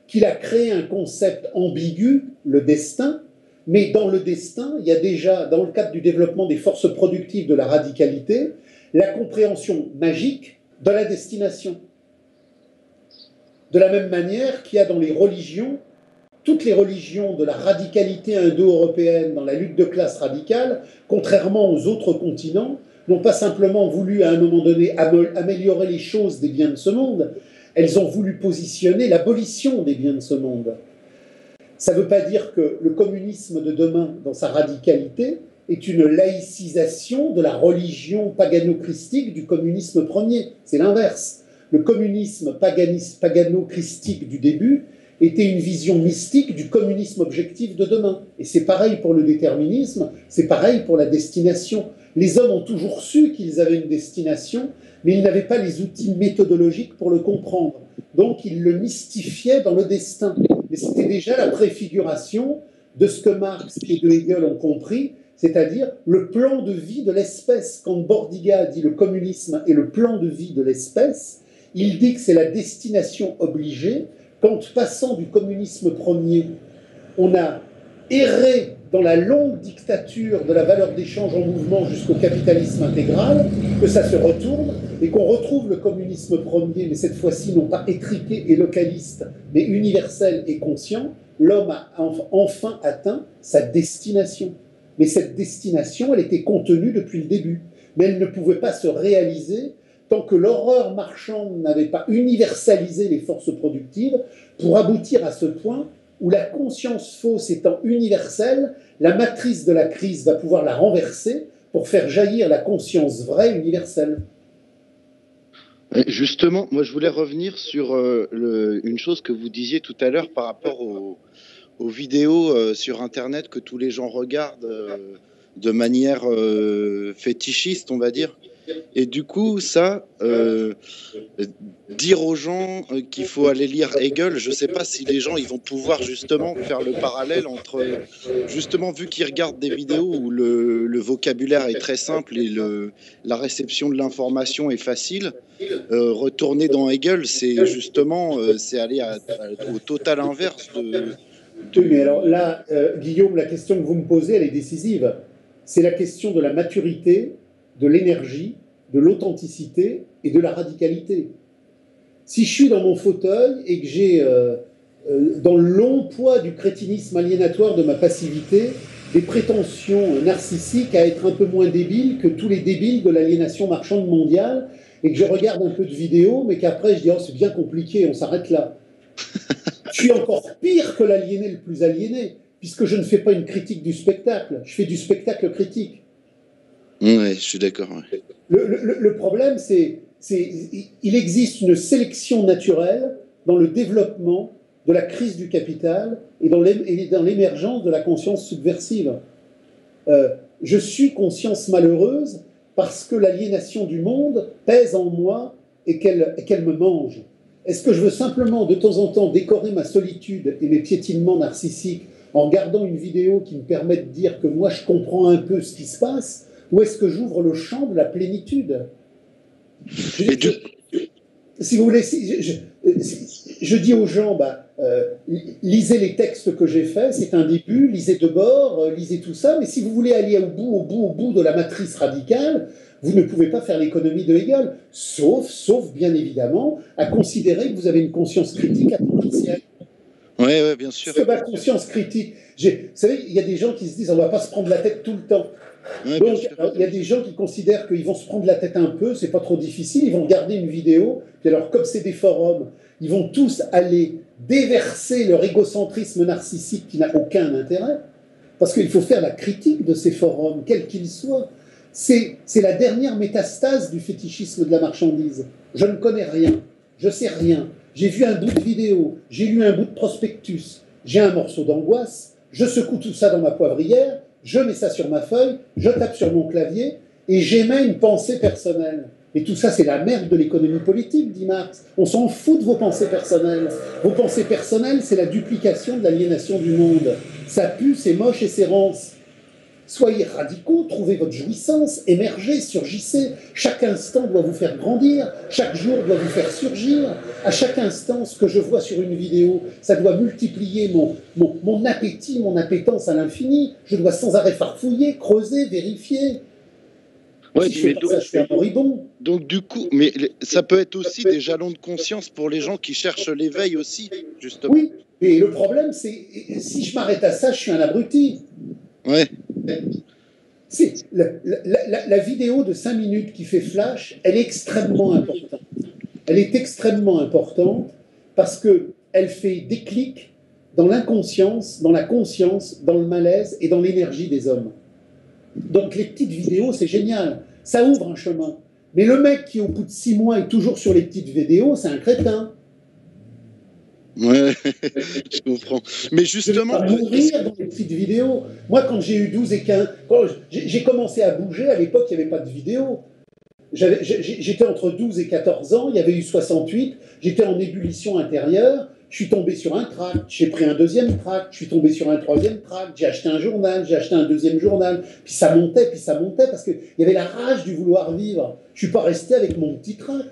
A: qu'il a créé un concept ambigu, le destin, mais dans le destin, il y a déjà, dans le cadre du développement des forces productives de la radicalité, la compréhension magique de la destination. De la même manière qu'il y a dans les religions, toutes les religions de la radicalité indo-européenne dans la lutte de classe radicale, contrairement aux autres continents, n'ont pas simplement voulu à un moment donné améliorer les choses des biens de ce monde, elles ont voulu positionner l'abolition des biens de ce monde. Ça ne veut pas dire que le communisme de demain, dans sa radicalité, est une laïcisation de la religion pagano-christique du communisme premier. C'est l'inverse. Le communisme pagano-christique du début était une vision mystique du communisme objectif de demain. Et c'est pareil pour le déterminisme, c'est pareil pour la destination. Les hommes ont toujours su qu'ils avaient une destination, mais ils n'avaient pas les outils méthodologiques pour le comprendre. Donc ils le mystifiaient dans le destin. Mais c'était déjà la préfiguration de ce que Marx et de Hegel ont compris, c'est-à-dire le plan de vie de l'espèce. Quand Bordiga dit le communisme est le plan de vie de l'espèce, il dit que c'est la destination obligée. Quand, passant du communisme premier, on a erré dans la longue dictature de la valeur d'échange en mouvement jusqu'au capitalisme intégral, que ça se retourne et qu'on retrouve le communisme premier, mais cette fois-ci non pas étriqué et localiste, mais universel et conscient, l'homme a enfin atteint sa destination. Mais cette destination, elle était contenue depuis le début, mais elle ne pouvait pas se réaliser tant que l'horreur marchande n'avait pas universalisé les forces productives, pour aboutir à ce point où la conscience fausse étant universelle, la matrice de la crise va pouvoir la renverser pour faire jaillir la conscience vraie universelle.
C: Justement, moi je voulais revenir sur une chose que vous disiez tout à l'heure par rapport aux vidéos sur Internet que tous les gens regardent de manière fétichiste, on va dire. Et du coup, ça, dire aux gens qu'il faut aller lire Hegel, je ne sais pas si les gens ils vont pouvoir justement faire le parallèle entre, justement, vu qu'ils regardent des vidéos où le vocabulaire est très simple et la réception de l'information est facile, retourner dans Hegel, c'est justement c'est aller au total inverse de...
A: Oui, mais alors là, Guillaume, la question que vous me posez, elle est décisive. C'est la question de la maturité, de l'énergie, de l'authenticité et de la radicalité. Si je suis dans mon fauteuil et que j'ai, dans le long poids du crétinisme aliénatoire de ma passivité, des prétentions narcissiques à être un peu moins débile que tous les débiles de l'aliénation marchande mondiale, et que je regarde un peu de vidéos, mais qu'après je dis « oh, c'est bien compliqué, on s'arrête là ». Je suis encore pire que l'aliéné le plus aliéné, puisque je ne fais pas une critique du spectacle, je fais du spectacle critique.
C: Oui, je suis d'accord. Ouais.
A: Le problème, c'est il existe une sélection naturelle dans le développement de la crise du capital et dans l'émergence de la conscience subversive. Je suis conscience malheureuse parce que l'aliénation du monde pèse en moi et qu'elle me mange. Est-ce que je veux simplement de temps en temps décorer ma solitude et mes piétinements narcissiques en regardant une vidéo qui me permet de dire que moi je comprends un peu ce qui se passe, ou est-ce que j'ouvre le champ de la plénitude? Si vous voulez, je dis aux gens, lisez les textes que j'ai faits, c'est un début, lisez Debord, lisez tout ça, mais si vous voulez aller au bout de la matrice radicale, vous ne pouvez pas faire l'économie de Hegel, sauf bien évidemment, à considérer que vous avez une conscience critique à temps partiel.
C: Oui, bien sûr.
A: Parce que ma conscience critique, vous savez, il y a des gens qui se disent on ne va pas se prendre la tête tout le temps.
C: Ouais,
A: donc, il y a des gens qui considèrent qu'ils vont se prendre la tête un peu, c'est pas trop difficile, ils vont regarder une vidéo, puis alors comme c'est des forums, ils vont tous aller déverser leur égocentrisme narcissique qui n'a aucun intérêt, parce qu'il faut faire la critique de ces forums, quels qu'ils soient. C'est la dernière métastase du fétichisme de la marchandise. Je ne connais rien, je sais rien, j'ai vu un bout de vidéo, j'ai lu un bout de prospectus, j'ai un morceau d'angoisse, je secoue tout ça dans ma poivrière, je mets ça sur ma feuille, je tape sur mon clavier et j'émets une pensée personnelle. Et tout ça, c'est la merde de l'économie politique, dit Marx. On s'en fout de vos pensées personnelles. Vos pensées personnelles, c'est la duplication de l'aliénation du monde. Ça pue, c'est moche et c'est rance. Soyez radicaux, trouvez votre jouissance, émergez, surgissez. Chaque instant doit vous faire grandir, chaque jour doit vous faire surgir. À chaque instant, ce que je vois sur une vidéo, ça doit multiplier mon appétit, mon appétence à l'infini. Je dois sans arrêt farfouiller, creuser, vérifier.
C: Ouais,
A: si je fais pas ça, je suis un moribond.
C: Donc du coup, mais ça peut être aussi des jalons de conscience pour les gens qui cherchent l'éveil aussi, justement.
A: Oui, mais le problème, c'est si je m'arrête à ça, je suis un abruti.
C: Ouais.
A: La vidéo de 5 minutes qui fait flash, elle est extrêmement importante. Elle est extrêmement importante parce qu'elle fait déclic dans l'inconscience, dans la conscience, dans le malaise et dans l'énergie des hommes. Donc les petites vidéos, c'est génial. Ça ouvre un chemin. Mais le mec qui, au bout de 6 mois, est toujours sur les petites vidéos, c'est un crétin.
C: Ouais, je comprends. Mais justement...
A: Je vais pas mourir dans les petites vidéos. Moi, quand j'ai eu 12 et 15... Quand j'ai commencé à bouger, à l'époque, il n'y avait pas de vidéo. J'étais entre 12 et 14 ans, il y avait eu 68, j'étais en ébullition intérieure, je suis tombé sur un tract, j'ai pris un deuxième tract, je suis tombé sur un troisième tract, j'ai acheté un journal, j'ai acheté un deuxième journal, puis ça montait, parce qu'il y avait la rage du vouloir vivre. Je ne suis pas resté avec mon petit tract.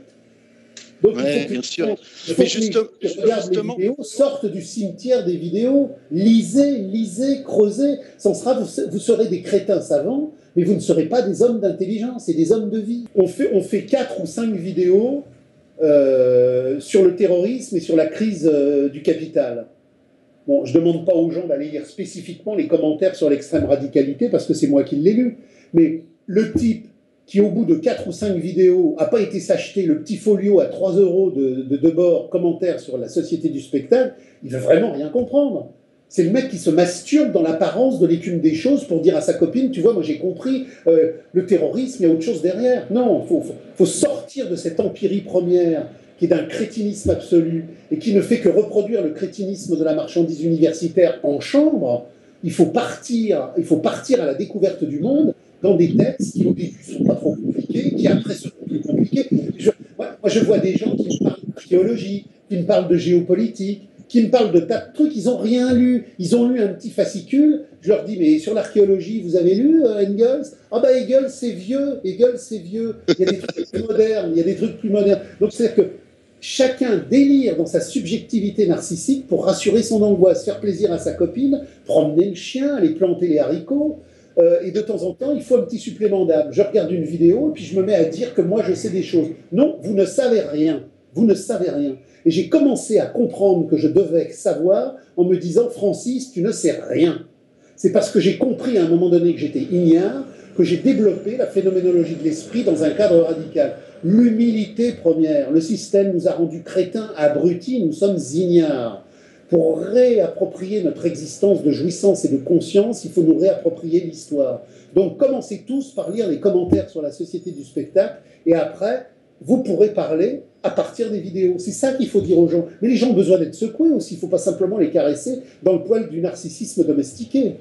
A: Donc,
C: ouais, bien sûr.
A: Mais justement, les vidéos sortent du cimetière des vidéos. Lisez, creusez. Sans sera, vous serez des crétins savants, mais vous ne serez pas des hommes d'intelligence et des hommes de vie. On fait 4 ou 5 vidéos sur le terrorisme et sur la crise du capital. Bon, je ne demande pas aux gens d'aller lire spécifiquement les commentaires sur l'extrême radicalité, parce que c'est moi qui l'ai lu. Mais le type qui au bout de 4 ou 5 vidéos n'a pas été s'acheter le petit folio à 3 euros de bord, commentaire sur la société du spectacle, il veut vraiment rien comprendre. C'est le mec qui se masturbe dans l'apparence de l'écume des choses pour dire à sa copine, tu vois, moi j'ai compris, le terrorisme, il y a autre chose derrière. Non, faut sortir de cette empirie première qui est d'un crétinisme absolu et qui ne fait que reproduire le crétinisme de la marchandise universitaire en chambre. Il faut partir à la découverte du monde dans des textes qui au début ne sont pas trop compliqués, qui après seront plus compliqués. Moi, je vois des gens qui me parlent d'archéologie, qui me parlent de géopolitique, qui me parlent de tas de trucs, ils n'ont rien lu. Ils ont lu un petit fascicule. Je leur dis, mais sur l'archéologie, vous avez lu Engels? Ah bah Engels, c'est vieux. Engels, c'est vieux. Il y a des trucs plus modernes. Il y a des trucs plus modernes. Donc c'est-à-dire que chacun délire dans sa subjectivité narcissique pour rassurer son angoisse, faire plaisir à sa copine, promener le chien, aller planter les haricots. Et de temps en temps, il faut un petit supplément d'âme. Je regarde une vidéo et puis je me mets à dire que moi, je sais des choses. Non, vous ne savez rien. Vous ne savez rien. Et j'ai commencé à comprendre que je devais savoir en me disant, Francis, tu ne sais rien. C'est parce que j'ai compris à un moment donné que j'étais ignare, que j'ai développé la phénoménologie de l'esprit dans un cadre radical. L'humilité première. Le système nous a rendus crétins, abrutis, nous sommes ignares. Pour réapproprier notre existence de jouissance et de conscience, il faut nous réapproprier l'histoire. Donc commencez tous par lire les commentaires sur la société du spectacle, et après, vous pourrez parler à partir des vidéos. C'est ça qu'il faut dire aux gens. Mais les gens ont besoin d'être secoués aussi. Il ne faut pas simplement les caresser dans le poil du narcissisme domestiqué.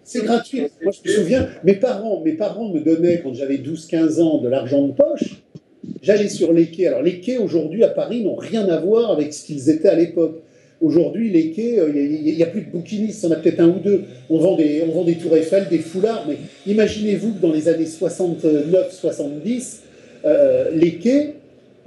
A: C'est gratuit. Moi, je me souviens, mes parents me donnaient, quand j'avais 12-15 ans, de l'argent de poche. J'allais sur les quais. Alors, les quais, aujourd'hui, à Paris, n'ont rien à voir avec ce qu'ils étaient à l'époque. Aujourd'hui, les quais, il n'y a plus de bouquinistes, il y en a peut-être un ou deux. On vend des tours Eiffel, des foulards, mais imaginez-vous que dans les années 69-70, les quais,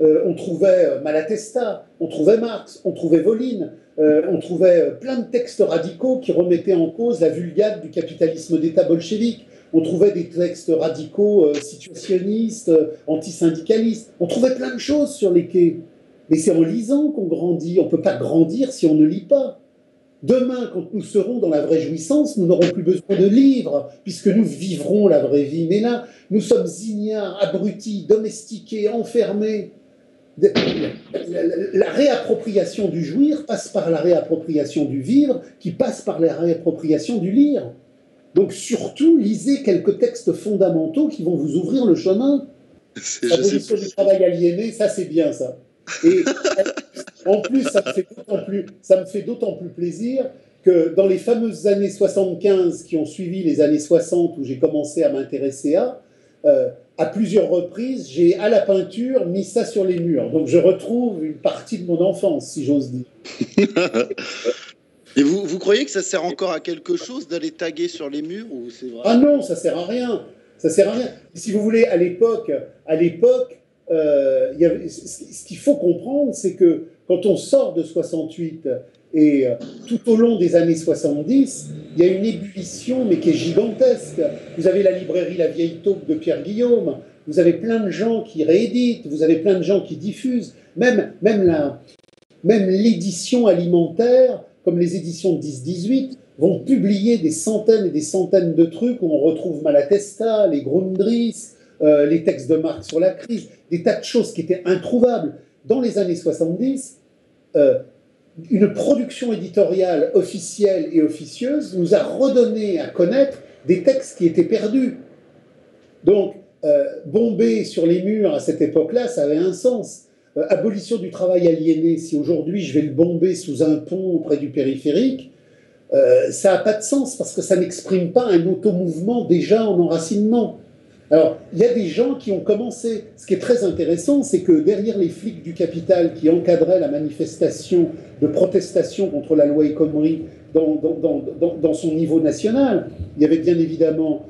A: on trouvait Malatesta, on trouvait Marx, on trouvait Voline, on trouvait plein de textes radicaux qui remettaient en cause la vulgate du capitalisme d'État bolchevique. On trouvait des textes radicaux situationnistes, antisyndicalistes. On trouvait plein de choses sur les quais. Mais c'est en lisant qu'on grandit. On ne peut pas grandir si on ne lit pas. Demain, quand nous serons dans la vraie jouissance, nous n'aurons plus besoin de livres, puisque nous vivrons la vraie vie. Mais là, nous sommes ignares, abrutis, domestiqués, enfermés. La réappropriation du jouir passe par la réappropriation du vivre, qui passe par la réappropriation du lire. Donc surtout, lisez quelques textes fondamentaux qui vont vous ouvrir le chemin. L'abolition du travail aliéné, ça c'est bien ça. Et en plus, ça me fait d'autant plus plaisir que dans les fameuses années 75 qui ont suivi les années 60 où j'ai commencé à m'intéresser à plusieurs reprises, j'ai à la peinture mis ça sur les murs. Donc je retrouve une partie de mon enfance, si j'ose dire.
B: Et vous croyez que ça sert encore à quelque chose d'aller taguer sur les murs ou c'est vrai?
A: Ah non, ça sert à rien. Ça sert à rien. Si vous voulez, à l'époque, ce qu'il faut comprendre, c'est que quand on sort de 68 et tout au long des années 70, il y a une ébullition, mais qui est gigantesque. Vous avez la librairie La Vieille Taupe de Pierre Guillaume, vous avez plein de gens qui rééditent, vous avez plein de gens qui diffusent, même l'édition alimentaire, comme les éditions de 10-18, vont publier des centaines et des centaines de trucs où on retrouve Malatesta, les Grundrisse, les textes de Marx sur la crise, des tas de choses qui étaient introuvables. Dans les années 70, une production éditoriale officielle et officieuse nous a redonné à connaître des textes qui étaient perdus. Donc, bomber sur les murs à cette époque-là, ça avait un sens. Abolition du travail aliéné, si aujourd'hui je vais le bomber sous un pont auprès du périphérique, ça n'a pas de sens parce que ça n'exprime pas un automouvement déjà en enracinement. Alors, il y a des gens qui ont commencé. Ce qui est très intéressant, c'est que derrière les flics du capital qui encadraient la manifestation de protestation contre la loi El Khomri dans son niveau national, il y avait bien évidemment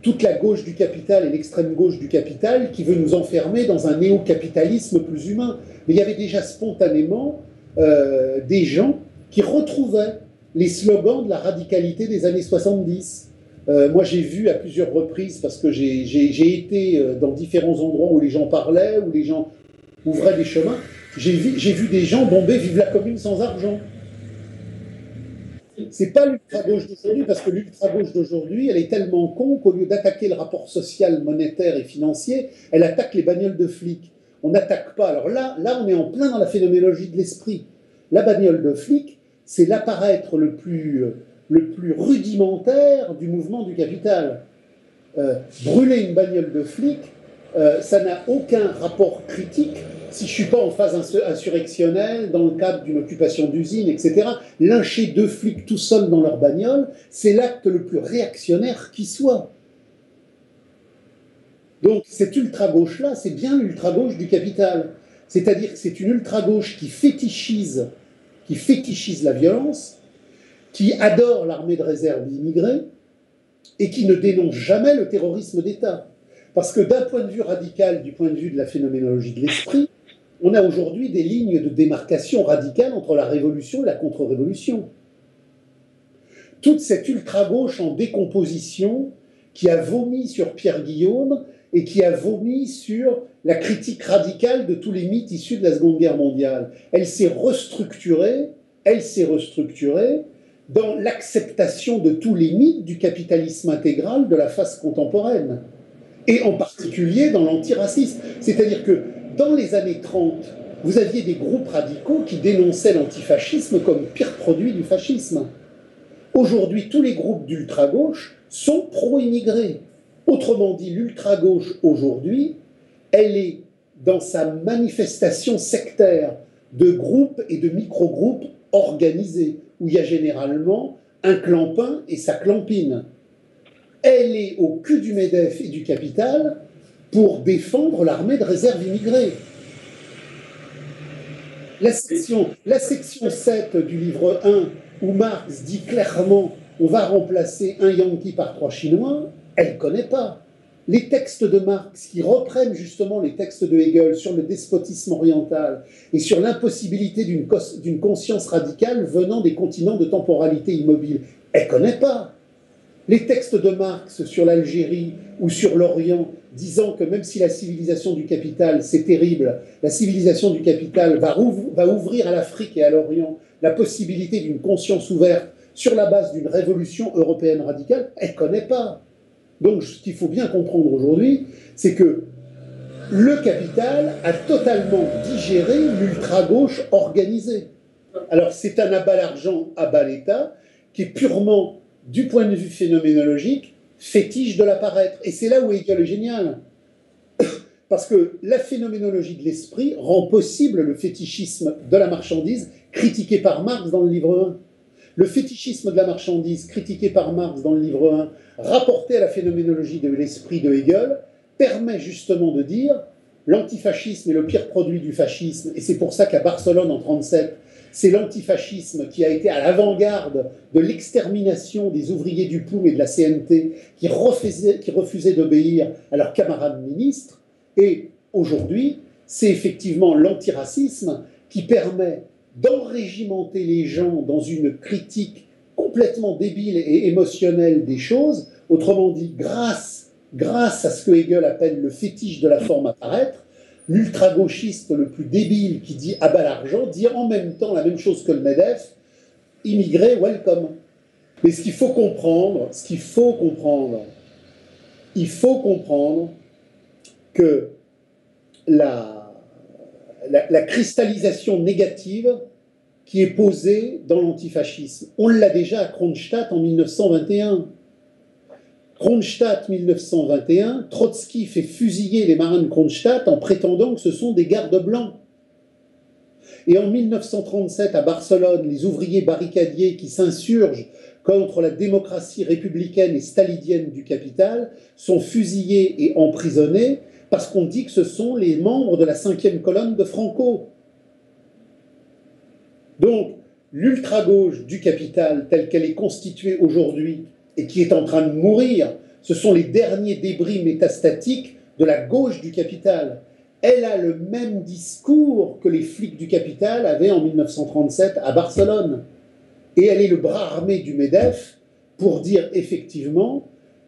A: toute la gauche du capital et l'extrême gauche du capital qui veut nous enfermer dans un néo-capitalisme plus humain. Mais il y avait déjà spontanément des gens qui retrouvaient les slogans de la radicalité des années 70. Moi, j'ai vu à plusieurs reprises, parce que j'ai été dans différents endroits où les gens parlaient, où les gens ouvraient des chemins, j'ai vu des gens bomber « Vive la commune sans argent ». c'est pas l'ultra-gauche d'aujourd'hui, parce que l'ultra-gauche d'aujourd'hui, elle est tellement con qu'au lieu d'attaquer le rapport social, monétaire et financier, elle attaque les bagnoles de flics. On n'attaque pas. Alors là, on est en plein dans la phénoménologie de l'esprit. La bagnole de flic, c'est l'apparaître le plus rudimentaire du mouvement du capital. Brûler une bagnole de flic, ça n'a aucun rapport critique si je ne suis pas en phase insurrectionnelle dans le cadre d'une occupation d'usine, etc. Lyncher deux flics tout seuls dans leur bagnole, c'est l'acte le plus réactionnaire qui soit. Donc cette ultra-gauche-là, c'est bien l'ultra-gauche du capital. C'est-à-dire que c'est une ultra-gauche qui fétichise la violence, qui adore l'armée de réserve immigrée et qui ne dénonce jamais le terrorisme d'État. Parce que d'un point de vue radical, du point de vue de la phénoménologie de l'esprit, on a aujourd'hui des lignes de démarcation radicales entre la révolution et la contre-révolution. Toute cette ultra-gauche en décomposition qui a vomi sur Pierre Guillaume et qui a vomi sur la critique radicale de tous les mythes issus de la Seconde Guerre mondiale. Elle s'est restructurée dans l'acceptation de tous les mythes du capitalisme intégral de la phase contemporaine, et en particulier dans l'antiracisme. C'est-à-dire que dans les années 30, vous aviez des groupes radicaux qui dénonçaient l'antifascisme comme pire produit du fascisme. Aujourd'hui, tous les groupes d'ultra-gauche sont pro-immigrés. Autrement dit, l'ultra-gauche aujourd'hui, elle est dans sa manifestation sectaire de groupes et de micro-groupes organisés, où il y a généralement un clampin et sa clampine. Elle est au cul du MEDEF et du capital pour défendre l'armée de réserve immigrée. La section 7 du livre 1, où Marx dit clairement on va remplacer un Yankee par 3 Chinois, elle ne connaît pas. Les textes de Marx qui reprennent justement les textes de Hegel sur le despotisme oriental et sur l'impossibilité d'une conscience radicale venant des continents de temporalité immobile, elle ne connaît pas. Les textes de Marx sur l'Algérie ou sur l'Orient disant que même si la civilisation du capital, c'est terrible, la civilisation du capital va ouvrir à l'Afrique et à l'Orient la possibilité d'une conscience ouverte sur la base d'une révolution européenne radicale, elle ne connaît pas. Donc ce qu'il faut bien comprendre aujourd'hui, c'est que le capital a totalement digéré l'ultra-gauche organisée. Alors c'est un abat l'argent, abat l'État, qui est purement, du point de vue phénoménologique, fétiche de l'apparaître. Et c'est là où Hegel est génial. Parce que la phénoménologie de l'esprit rend possible le fétichisme de la marchandise critiqué par Marx dans le livre 1. Le fétichisme de la marchandise critiqué par Marx dans le livre 1, rapporté à la phénoménologie de l'esprit de Hegel, permet justement de dire l'antifascisme est le pire produit du fascisme, et c'est pour ça qu'à Barcelone en 1937, c'est l'antifascisme qui a été à l'avant-garde de l'extermination des ouvriers du POUM et de la CNT qui refusaient d'obéir à leurs camarades ministres. Et aujourd'hui, c'est effectivement l'antiracisme qui permet d'enrégimenter les gens dans une critique complètement débile et émotionnelle des choses, autrement dit, grâce à ce que Hegel appelle le fétiche de la forme à paraître, l'ultra-gauchiste le plus débile qui dit « à bas l'argent » dit en même temps la même chose que le MEDEF, « immigré, welcome ». Mais ce qu'il faut comprendre, il faut comprendre que la cristallisation négative qui est posée dans l'antifascisme, on l'a déjà à Kronstadt en 1921. Kronstadt 1921, Trotsky fait fusiller les marins de Kronstadt en prétendant que ce sont des gardes blancs. Et en 1937, à Barcelone, les ouvriers barricadiers qui s'insurgent contre la démocratie républicaine et stalinienne du capital sont fusillés et emprisonnés parce qu'on dit que ce sont les membres de la 5e colonne de Franco. Donc, l'ultra-gauche du capital, telle qu'elle est constituée aujourd'hui, et qui est en train de mourir, ce sont les derniers débris métastatiques de la gauche du capital. Elle a le même discours que les flics du capital avaient en 1937 à Barcelone. Et elle est le bras armé du MEDEF pour dire effectivement,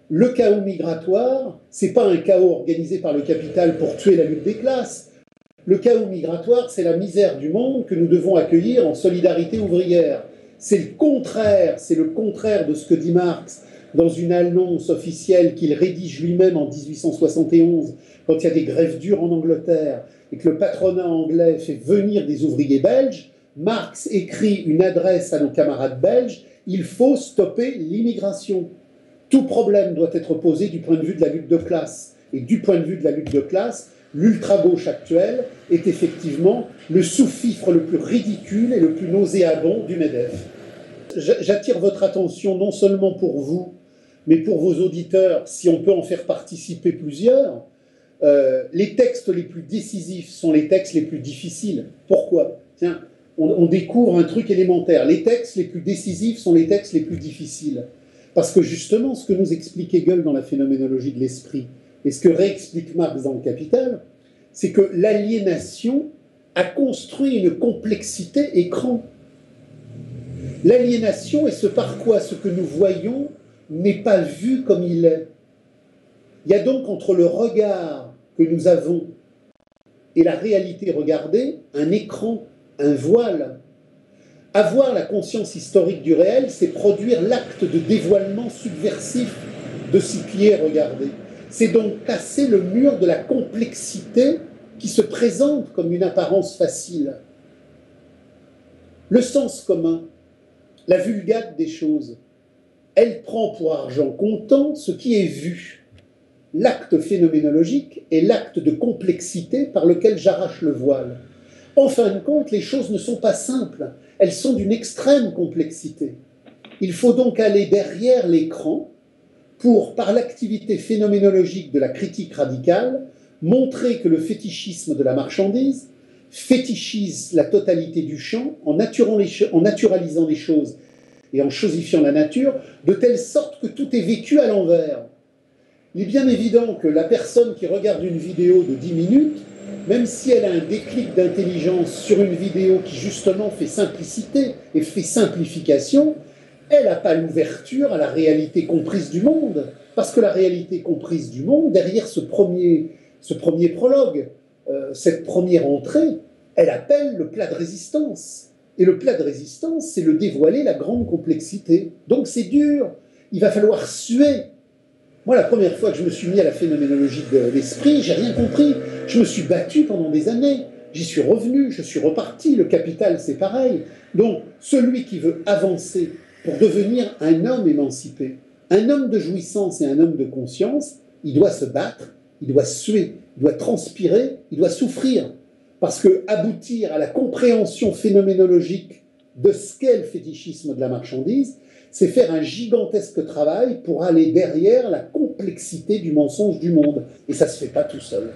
A: le chaos migratoire, c'est pas un chaos organisé par le capital pour tuer la lutte des classes. Le chaos migratoire, c'est la misère du monde que nous devons accueillir en solidarité ouvrière. c'est le contraire de ce que dit Marx dans une annonce officielle qu'il rédige lui-même en 1871, quand il y a des grèves dures en Angleterre et que le patronat anglais fait venir des ouvriers belges. Marx écrit une adresse à nos camarades belges: il faut stopper l'immigration. Tout problème doit être posé du point de vue de la lutte de classe. Et du point de vue de la lutte de classe, l'ultra-gauche actuelle est effectivement le sous-fifre le plus ridicule et le plus nauséabond du MEDEF. J'attire votre attention non seulement pour vous, mais pour vos auditeurs, si on peut en faire participer plusieurs. Les textes les plus décisifs sont les textes les plus difficiles. Pourquoi? Tiens, on découvre un truc élémentaire. Les textes les plus décisifs sont les textes les plus difficiles. Parce que justement, ce que nous explique Hegel dans la phénoménologie de l'esprit, et ce que réexplique Marx dans le Capital, c'est que l'aliénation a construit une complexité écran. L'aliénation est ce par quoi ce que nous voyons n'est pas vu comme il est. Il y a donc entre le regard que nous avons et la réalité regardée un écran, un voile. Avoir la conscience historique du réel, c'est produire l'acte de dévoilement subversif de ce qui est regardé. C'est donc casser le mur de la complexité qui se présente comme une apparence facile. Le sens commun, la vulgate des choses, elle prend pour argent comptant ce qui est vu. L'acte phénoménologique est l'acte de complexité par lequel j'arrache le voile. En fin de compte, les choses ne sont pas simples, elles sont d'une extrême complexité. Il faut donc aller derrière l'écran pour, par l'activité phénoménologique de la critique radicale, montrer que le fétichisme de la marchandise fétichise la totalité du champ en naturalisant les choses et en chosifiant la nature, de telle sorte que tout est vécu à l'envers. Il est bien évident que la personne qui regarde une vidéo de 10 minutes, même si elle a un déclic d'intelligence sur une vidéo qui justement fait simplicité et fait simplification, elle n'a pas l'ouverture à la réalité comprise du monde. Parce que la réalité comprise du monde, derrière ce premier prologue, cette première entrée, elle appelle le plat de résistance. Et le plat de résistance, c'est le dévoiler la grande complexité. Donc c'est dur, il va falloir suer. Moi, la première fois que je me suis mis à la phénoménologie de l'esprit, j'ai rien compris. Je me suis battu pendant des années. J'y suis revenu, je suis reparti. Le Capital, c'est pareil. Donc, celui qui veut avancer pour devenir un homme émancipé, un homme de jouissance et un homme de conscience, il doit se battre, il doit suer, il doit transpirer, il doit souffrir. Parce que aboutir à la compréhension phénoménologique de ce qu'est le fétichisme de la marchandise, c'est faire un gigantesque travail pour aller derrière la complexité du mensonge du monde. Et ça ne se fait pas tout seul.